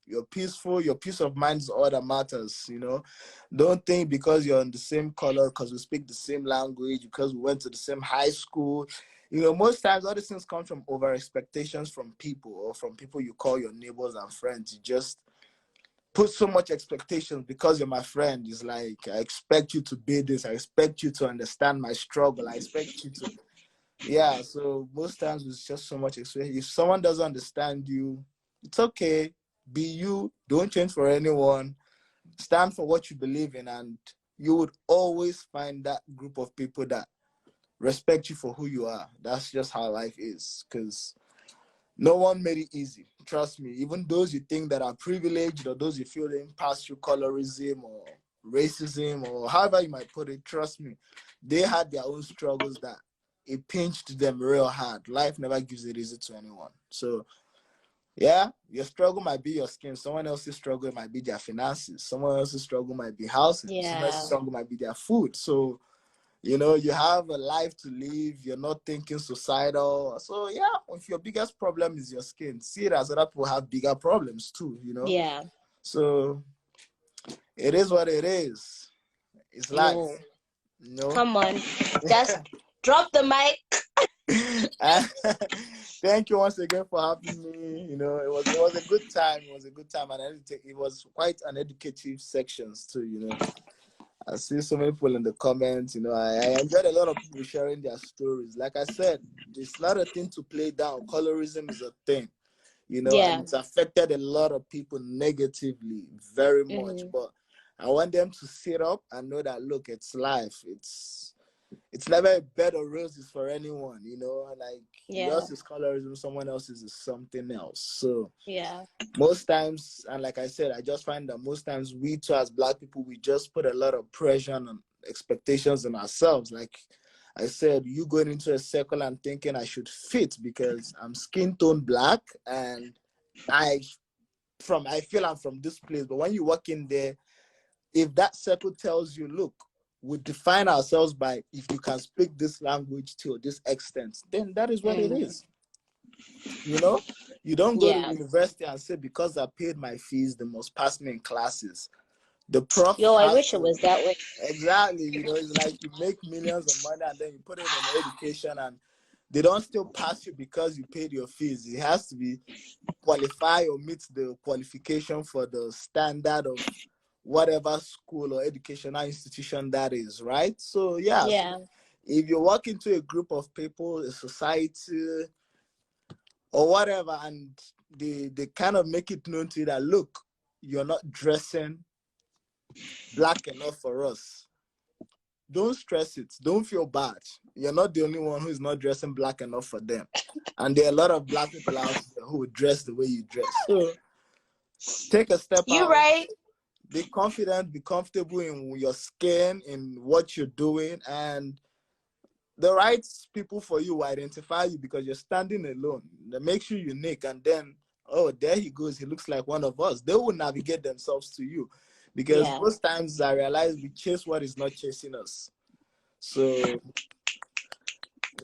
you're peaceful, your peace of mind is all that matters, you know. Don't think because you're in the same color, because we speak the same language, because we went to the same high school. You know, most times all these things come from over expectations from people, or from people you call your neighbors and friends. You just put so much expectations because you're my friend. It's like, I expect you to be this, I expect you to understand my struggle, I expect you to so most times it's just so much experience. If someone doesn't understand you, it's okay. Be you. Don't change for anyone. Stand for what you believe in, and you would always find that group of people that respect you for who you are. That's just how life is. Because No one made it easy. Trust me. Even those you think that are privileged or those you feel didn't pass through colorism or racism or however you might put it, trust me, they had their own struggles that it pinched them real hard. Life never gives it easy to anyone. So yeah, your struggle might be your skin. Someone else's struggle might be their finances. Someone else's struggle might be housing. Someone else's Yeah. struggle might be their food. So, you know, you have a life to live. You're not thinking suicidal. So, yeah, if your biggest problem is your skin, see it as other people have bigger problems too, you know? Yeah. So, it is what it is. It's life, Yo. you know? Come on. Just drop the mic. Thank you once again for having me. You know, it was a good time. It was a good time, and it was quite an educative sections too. You know, I see so many people in the comments. You know, I enjoyed a lot of people sharing their stories. Like I said, it's not a thing to play down. Colorism is a thing. You know, and Yeah. it's affected a lot of people negatively, very much. Mm-hmm. But I want them to sit up and know that look, it's life. It's never a bed of roses for anyone, you know, like Yeah. yours is colorism, someone else's is something else. So Yeah. most times, and like I said, I just find that most times we too as Black people, we just put a lot of pressure and expectations on ourselves. Like I said, you going into a circle and thinking I should fit because I'm skin tone Black and I feel I'm from this place. But when you walk in there, if that circle tells you, look, we define ourselves by if you can speak this language to this extent, then that is what it is. You know, you don't go to Yeah. university and say because I paid my fees, they must pass me in classes. The prof Yo, I has wish it to was that way. exactly. You know, it's like you make millions of money and then you put it in education, and they don't still pass you because you paid your fees. It has to be qualify or meet the qualification for the standard of whatever school or educational institution that is, right? So yeah, so Yeah. if you walk into a group of people, a society or whatever, and they kind of make it known to you that look, you're not dressing Black enough for us. Don't stress it. Don't feel bad. You're not the only one who is not dressing Black enough for them. And there are a lot of Black people out there who dress the way you dress. So take a step You out. right. Be confident, be comfortable in your skin, in what you're doing, and the right people for you will identify you because you're standing alone. That makes you unique. And then, oh, there he goes. He looks like one of us. They will navigate themselves to you because Yeah. most times I realize we chase what is not chasing us. So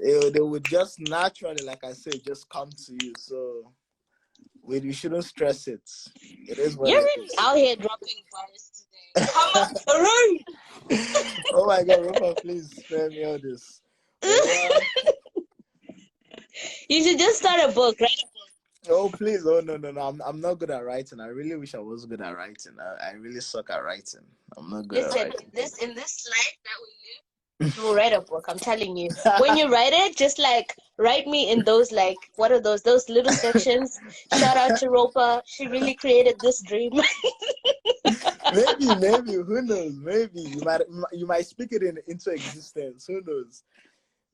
they would just naturally, like I said, just come to you. So we shouldn't stress it. It is what You're it really is. out here dropping bars today. Come on. Oh my God, Rufa, please spare me all this. But yeah. You should just start a book, right? Oh please! Oh no! I'm not good at writing. I really wish I was good at writing. I really suck at writing. I'm not good at Listen, writing. in this life that we live, you will write a book. I'm telling you. When you write it, just like write me in those like what are those little sections? Shout out to Ropa. She really created this dream. Maybe. Who knows? Maybe you might speak it into existence. Who knows?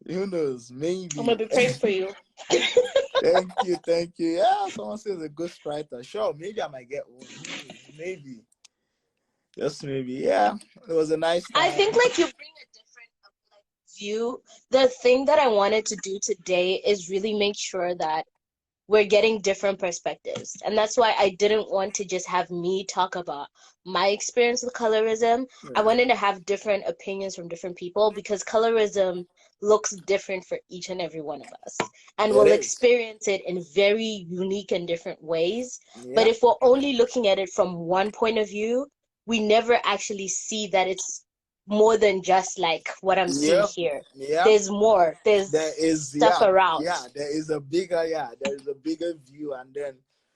Who knows? Maybe. I'm gonna be praying for you. Thank you. Yeah, someone says a ghostwriter. Sure, maybe I might get one. Who knows? Maybe. Just maybe. Yeah. It was a nice I time. think like you bring a different like view. The thing that I wanted to do today is really make sure that we're getting different perspectives. And that's why I didn't want to just have me talk about my experience with colorism. I wanted to have different opinions from different people because colorism looks different for each and every one of us. And It we'll is. experience it in very unique and different ways. Yeah. But if we're only looking at it from one point of view, we never actually see that it's more than just like what I'm seeing here. Yeah. There's more. There's There is stuff around. there is a bigger view. And then,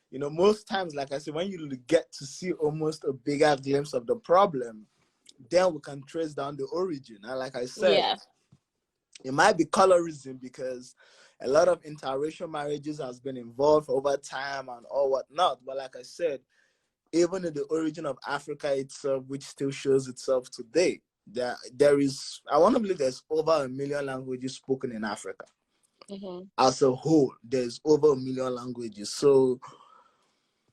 you know, most times, like I said, when you get to see almost a bigger glimpse of the problem, then we can trace down the origin. And like I said, Yeah. it might be colorism because a lot of interracial marriages has been involved over time and all whatnot. But like I said, even in the origin of Africa itself, which still shows itself today, there is, I want to believe there's over 1 million languages spoken in Africa. as a whole, there's over 1 million languages. So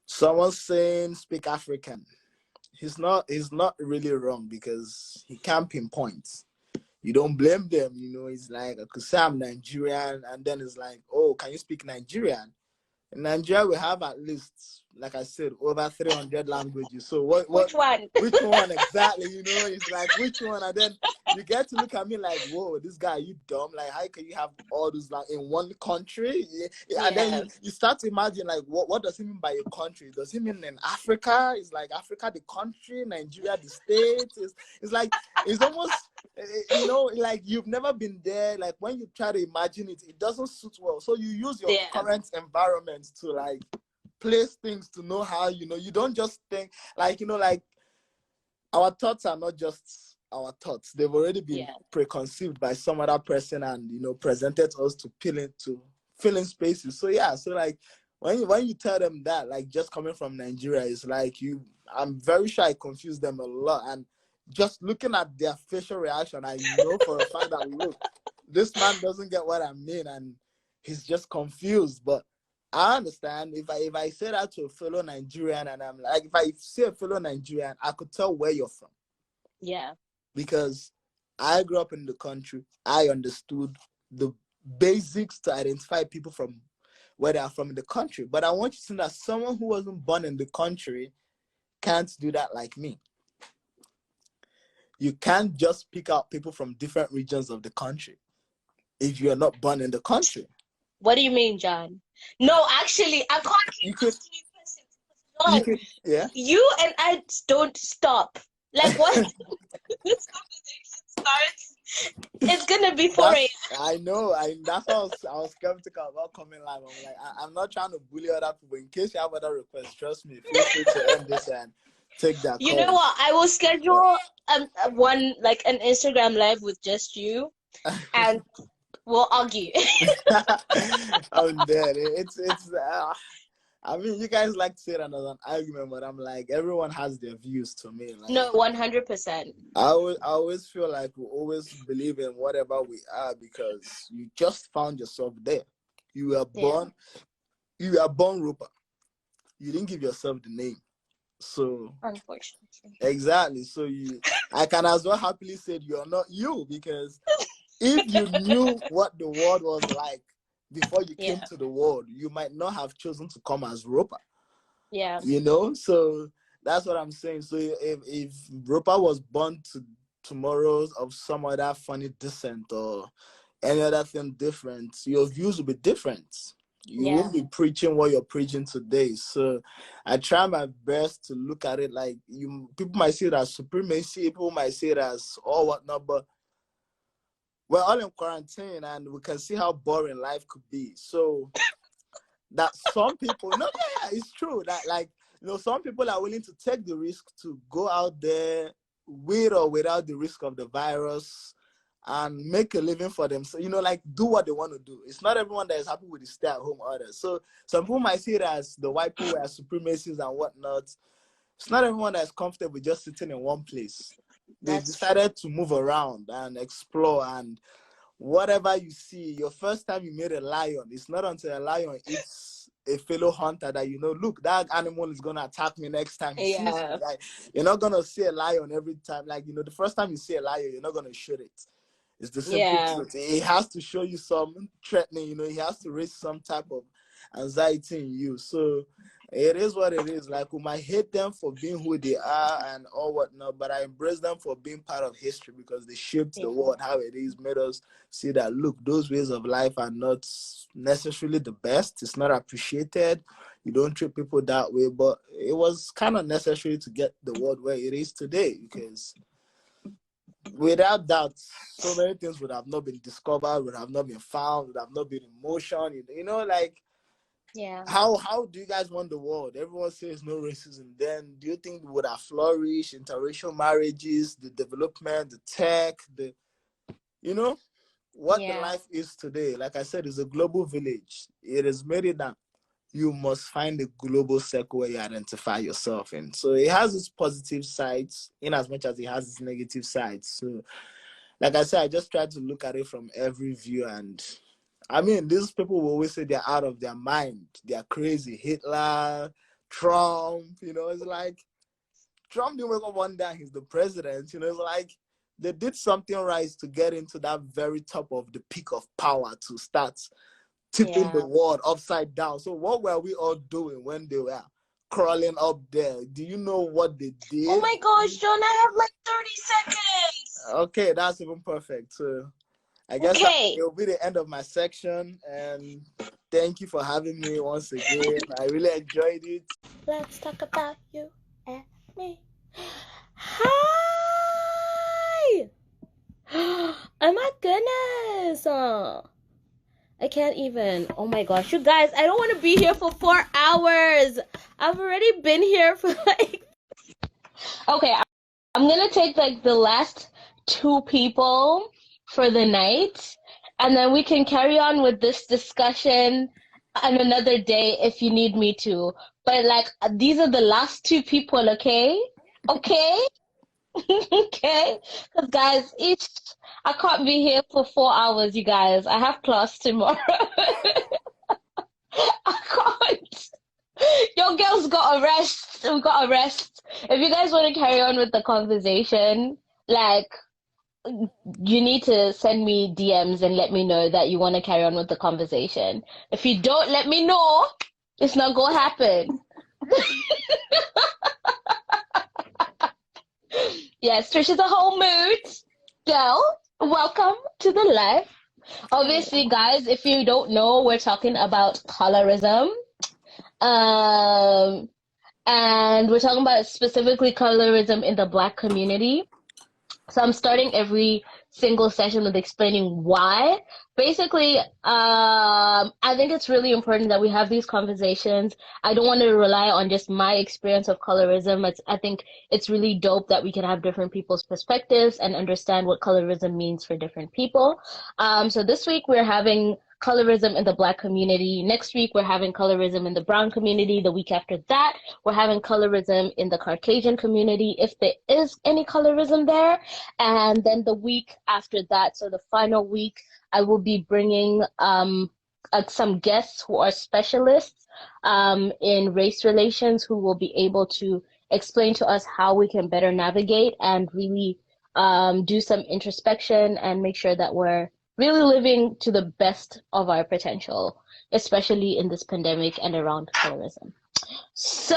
someone saying speak African, he's not really wrong because he can't pinpoint. You don't blame them, it's like, because I'm Nigerian, and then it's like, oh, can you speak Nigerian? In Nigeria, we have at least, like I said, over 300 languages. So which one? Which one exactly? It's like, which one? And then you get to look at me like, whoa, this guy, you dumb. Like, how can you have all those in one country? Yeah. And then you start to imagine, like, what does he mean by a country? Does he mean in Africa? Is like Africa the country, Nigeria the state? It's like, it's almost, like you've never been there. Like when you try to imagine it, it doesn't suit well. So you use your current environment to like place things to know how, you don't just think like, like our thoughts are not just our thoughts. They've already been preconceived by some other person and, presented to us to fill in spaces. So yeah, so like when you tell them that, like just coming from Nigeria, it's like I'm very sure I confuse them a lot. And just looking at their facial reaction, I know for a fact that, look, this man doesn't get what I mean and he's just confused. But I understand if I say that to a fellow Nigerian, and I'm like, if I see a fellow Nigerian, I could tell where you're from. Yeah. Because I grew up in the country. I understood the basics to identify people from where they are from in the country. But I want you to know that someone who wasn't born in the country can't do that like me. You can't just pick out people from different regions of the country if you're not born in the country. What do you mean, John? No, actually, I can't keep asking you questions. Yeah. You and I don't stop. Like, once this conversation starts, it's gonna be 4 a.m. I know. That's why I was skeptical about coming live. I'm like, I'm not trying to bully other people. In case you have other requests, trust me, feel free to end this and take that You call. know what? I will schedule an Instagram live with just you, and we'll argue. I'm dead. I mean, you guys like to say that as an argument, but I'm like, everyone has their views to me. Like, no, 100%. I always feel like we always believe in whatever we are because you just found yourself there. You were born. You were born Rupa. You didn't give yourself the name. So unfortunately, exactly. So I can as well happily say you're not you, because if you knew what the world was like before you came to the world, you might not have chosen to come as Rupa. Yeah. So that's what I'm saying. So if Rupa was born tomorrow of some other funny descent or any other thing different, your views will be different. You won't be preaching what you're preaching today. So I try my best to look at it like people might see it as supremacy, people might see it as all whatnot, but we're all in quarantine and we can see how boring life could be. So that some people, it's true that some people are willing to take the risk to go out there with or without the risk of the virus and make a living for them. So, do what they want to do. It's not everyone that is happy with the stay-at-home order. So some people might see it as the white people are supremacists and whatnot. It's not everyone that is comfortable with just sitting in one place. They decided to move around and explore, and whatever you see, your first time you made a lion, it's not until a lion eats a fellow hunter that look, that animal is gonna attack me next time he sees me. Like, you're not gonna see a lion every time. Like, the first time you see a lion, you're not gonna shoot it. It's the simple truth. It has to show you some threatening, he has to raise some type of anxiety in you. So it is what it is. Like, we might hate them for being who they are and all whatnot, but I embrace them for being part of history because they shaped the world how it is, made us see that, look, those ways of life are not necessarily the best. It's not appreciated. You don't treat people that way, but it was kind of necessary to get the world where it is today, because without doubt, so many things would have not been discovered, would have not been found, would have not been in motion. How do you guys want the world? Everyone says no racism. Then do you think we would have flourished, interracial marriages, the development, the tech, what the life is today? Like I said, it's a global village. It is made it that you must find a global circle where you identify yourself in. So it has its positive sides in as much as it has its negative sides. So like I said, I just try to look at it from every view and I mean, these people will always say they're out of their mind. They're crazy. Hitler, Trump, it's like Trump didn't wake up one day, he's the president. It's like they did something right to get into that very top of the peak of power to start tipping the world upside down. So what were we all doing when they were crawling up there? Do you know what they did? Oh my gosh, John, I have like 30 seconds. Okay, that's even perfect. So I guess it will be the end of my section, and thank you for having me once again. I really enjoyed it. Let's talk about you and me. Hi! Oh my goodness! I can't even. Oh my gosh, you guys, I don't want to be here for 4 hours. I've already been here for like... Okay, I'm gonna take like the last 2 people for the night, and then we can carry on with this discussion on another day if you need me to. But like, these are the last 2 people, okay? Okay? Okay? Because guys, I can't be here for 4 hours, you guys. I have class tomorrow. I can't. Your girls got a rest. We got a rest. If you guys want to carry on with the conversation, like, you need to send me DMs and let me know that you want to carry on with the conversation. If you don't let me know, it's not going to happen. Yes, Trish is a whole mood. Girl, welcome to the live. Obviously, guys, if you don't know, we're talking about colorism. And we're talking about specifically colorism in the Black community. So I'm starting every single session with explaining why. Basically, I think it's really important that we have these conversations. I don't want to rely on just my experience of colorism. I think it's really dope that we can have different people's perspectives and understand what colorism means for different people. So this week we're having colorism in the Black community. Next week, we're having colorism in the brown community. The week after that, we're having colorism in the Caucasian community, if there is any colorism there. And then the week after that, so the final week, I will be bringing some guests who are specialists in race relations who will be able to explain to us how we can better navigate and really do some introspection and make sure that we're really living to the best of our potential, especially in this pandemic and around colorism. So,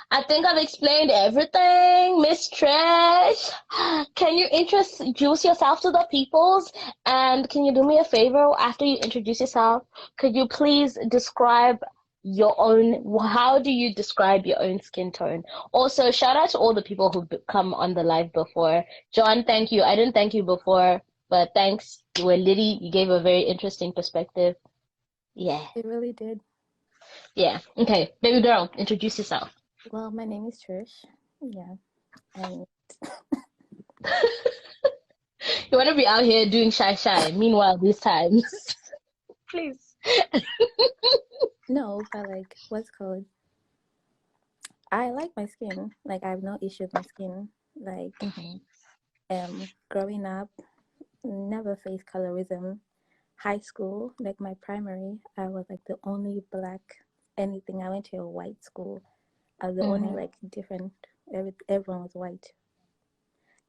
I think I've explained everything. Miss Trish, can you introduce yourself to the peoples? And can you do me a favor after you introduce yourself? Could you please describe how do you describe your own skin tone? Also, shout out to all the people who've come on the live before. John, thank you. I didn't thank you before. But thanks, you were Liddy. You gave a very interesting perspective. Yeah. It really did. Yeah. Okay, baby girl, introduce yourself. Well, my name is Trish. Yeah. And you want to be out here doing shy. Meanwhile, these times. Please. No, but like, what's called? I like my skin. Like, I have no issue with my skin. Like, growing up, never faced colorism. High school, like my primary, I was like the only Black anything. I went to a white school. I was the only like different. Everyone was white,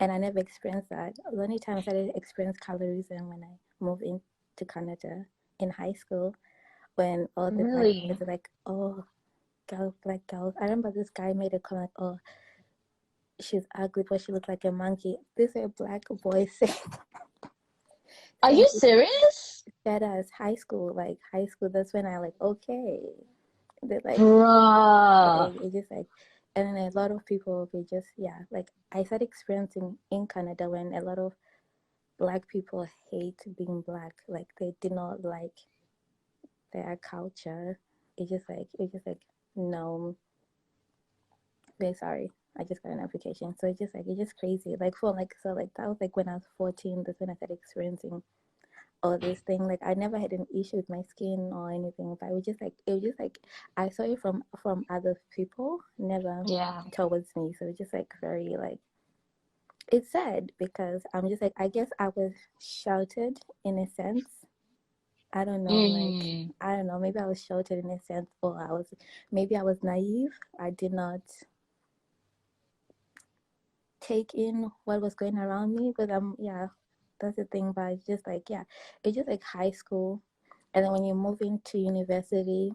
and I never experienced that. The only time I started to experience colorism when I moved into Canada in high school, when all the Black kids were like, "Oh, Black girls." I remember this guy made a comment, "Oh, she's ugly, but she looks like a monkey." This is a Black boy saying. Are you serious? That is high school. Like high school, that's when I like, okay. They're like, bruh. It's just like, and then a lot of people, they just, like I started experiencing in Canada when a lot of Black people hate being Black. Like they did not like their culture. It's just like, no. Very sorry. I just got an application. So it's just crazy. Like that was like when I was 14, that's when I started experiencing all this thing. Like I never had an issue with my skin or anything, but it was just like I saw it from other people, never towards me. So it's just like very like, it's sad because I'm just like, I guess I was sheltered in a sense I don't know, like, I don't know, maybe I was sheltered in a sense, or maybe I was naive. I did not take in what was going around me, but yeah, that's the thing. But it's just like, yeah, it's just like high school, and then when you move into university,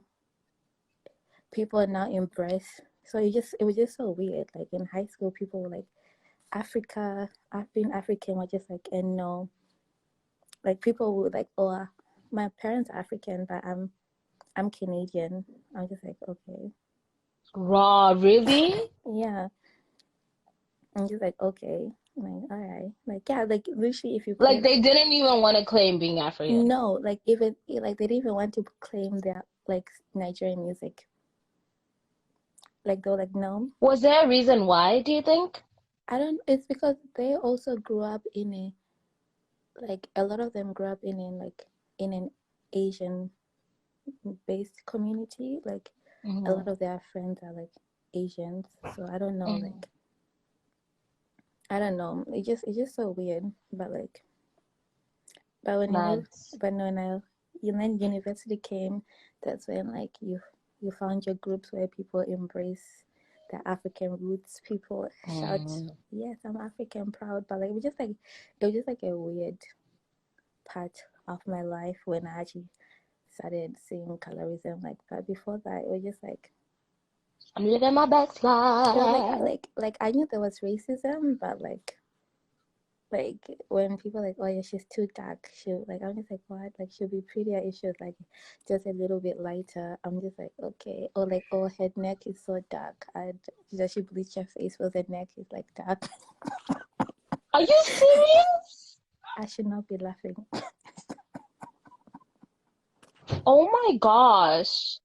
people are now embraced. So it was just so weird. Like in high school, people were like, Africa, I've been African, were just like, and no, like people would like, oh, my parents are African, but I'm Canadian. I'm just like, okay, Raw, really? yeah. I'm just like, okay, like, all right, like, yeah, like literally, if you Like claim, they didn't even want to claim being African. no, like even like they didn't even want to claim their like Nigerian music. Like they were like, no. Was there a reason why, do you think? I don't. It's because they also grew up in a like a lot of them grew up like in an Asian based community. Like a lot of their friends are like Asians. So I don't know. Like I don't know. It's just so weird. But like, but when you Mad. move, but no, now then university came. That's when like you found your groups where people embrace the African roots. People shout, "Yes, I'm African proud." But like it was just like a weird part of my life when I actually started seeing colorism. Like, but before that, it was just like I'm living my best it was life. like I knew there was racism, but like when people like, oh yeah, she's too dark, I'm just like, what? Like she'll be prettier if she was like just a little bit lighter. I'm just like, okay. Or like, oh, her neck is so dark, does she bleach her face because her neck is like dark? Are you serious? I should not be laughing. Oh my gosh.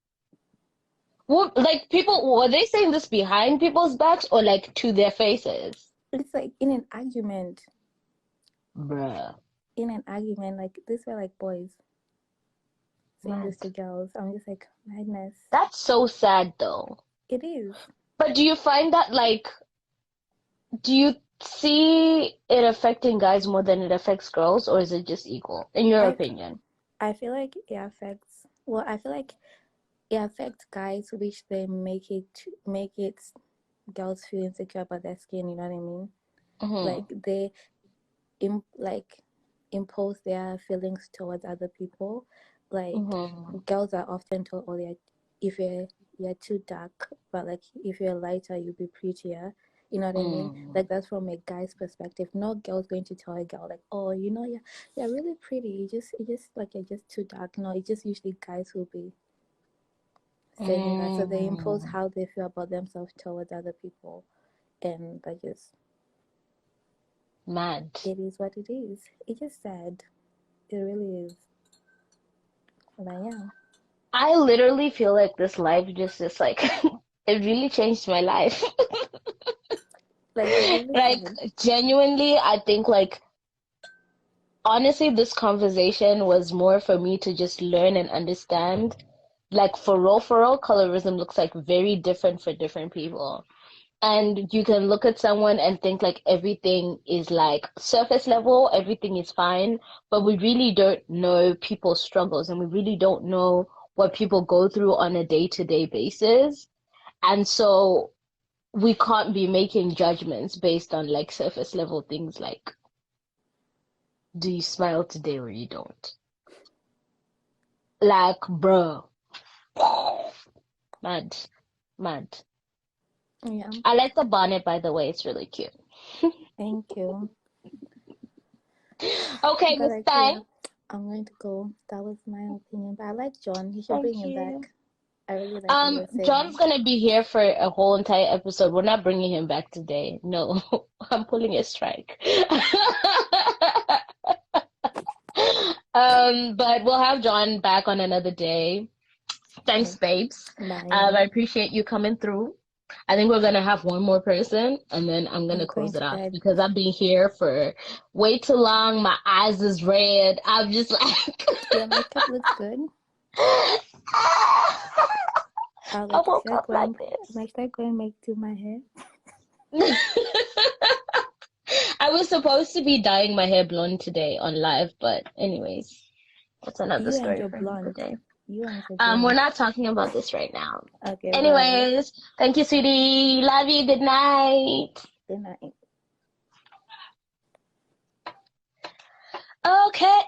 What, like people, were they saying this behind people's backs or like to their faces? It's like in an argument. Bruh. In an argument, like these were like boys saying this Mad. to girls. I'm just like, madness. That's so sad though. It is. But do you find that like, do you see it affecting guys more than it affects girls, or is it just equal, in your opinion? I feel like it affects. Well, I feel like it affects guys, which they make it girls feel insecure about their skin. You know what I mean? Like they impose their feelings towards other people. Like girls are often told, oh, if you're too dark, but like if you're lighter, you'll be prettier. You know what I mean? Like that's from a guy's perspective. No girl's going to tell a girl like, oh, you're really pretty. You just like you're just too dark. No, it's just usually guys who'll be saying that. So they impose how they feel about themselves towards other people, and that just Mad. it is what it is. It's just sad. It really is. But yeah. I literally feel like this life just is like it really changed my life. Like really Like sad. genuinely, I think like honestly, this conversation was more for me to just learn and understand. Like for real, colorism looks like very different for different people. And you can look at someone and think like everything is like surface level, everything is fine, but we really don't know people's struggles and we really don't know what people go through on a day-to-day basis. And so we can't be making judgments based on like surface level things like, do you smile today or you don't? Like, bro. Mad. Mad. Yeah. I like the bonnet, by the way. It's really cute. Thank you. Okay, But Miss like, Thang. yeah, I'm going to go. That was my opinion. But I like John. You should bring Thank him you. back. I really like what you're John's saying. gonna be here for a whole entire episode. We're not bringing him back today. No, I'm pulling a strike. But we'll have John back on another day. Thanks, babes. Bye. I appreciate you coming through. I think we're gonna have one more person, and then I'm gonna I'm going close it to off bed. because I've been here for way too long. My eyes is red. I'm just like, Your makeup looks good. I woke up like this. Might I go and do my hair? I was supposed to be dyeing my hair blonde today on live, but anyways, That's another You and story your for another blonde. day. You and your We're blonde. not talking about this right now. Okay, Anyways, thank you, sweetie. Love you. Good night. Good night. Okay.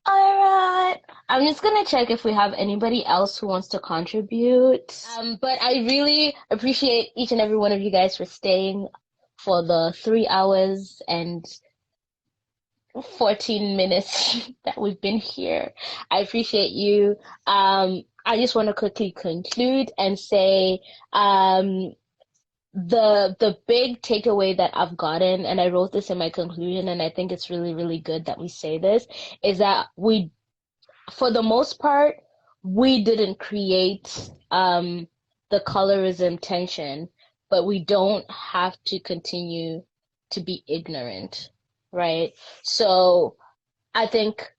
All right. I'm just gonna check if we have anybody else who wants to contribute. But I really appreciate each and every one of you guys for staying for the 3 hours and 14 minutes that we've been here. I appreciate you. I just want to quickly conclude and say, the big takeaway that I've gotten, and I wrote this in my conclusion, and I think it's really, really good that we say this, is that for the most part, we didn't create the colorism tension, but we don't have to continue to be ignorant, right? So I think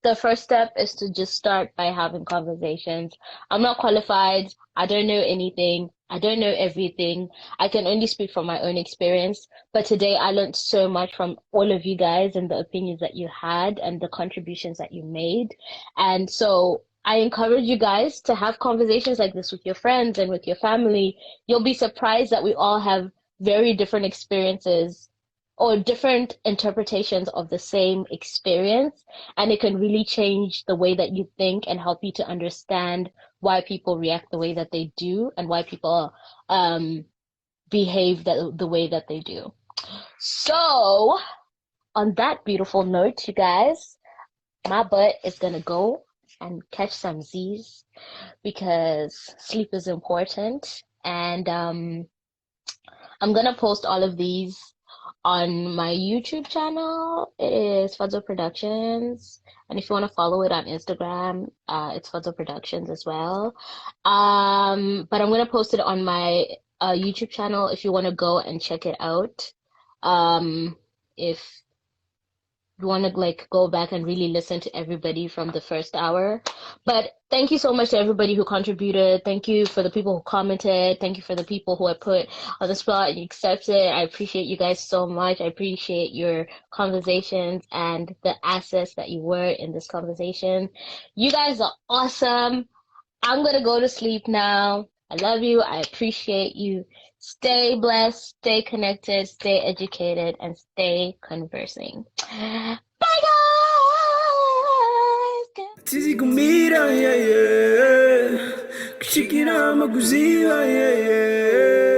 the first step is to just start by having conversations. I'm not qualified. I don't know anything. I don't know everything. I can only speak from my own experience. But today I learned so much from all of you guys and the opinions that you had and the contributions that you made. And so I encourage you guys to have conversations like this with your friends and with your family. You'll be surprised that we all have very different experiences or different interpretations of the same experience, and it can really change the way that you think and help you to understand why people react the way that they do and why people behave the way that they do. So on that beautiful note, you guys, my butt is gonna go and catch some Z's because sleep is important, and I'm gonna post all of these on my YouTube channel. It is Fudzo Productions, and if you want to follow it on Instagram, it's Fudzo Productions as well. But I'm gonna post it on my YouTube channel if you want to go and check it out. If you want to like go back and really listen to everybody from the first hour. But thank you so much to everybody who contributed. Thank you for the people who commented. Thank you for the people who I put on the spot and accepted. I appreciate you guys so much. I appreciate your conversations and the assets that you were in this conversation. You guys are awesome. I'm going to go to sleep now. I love you. I appreciate you. Stay blessed, stay connected, stay educated, and stay conversing. Bye, guys! Tizi kumira, yeah, yeah. Kushikira makuziva, yeah, yeah.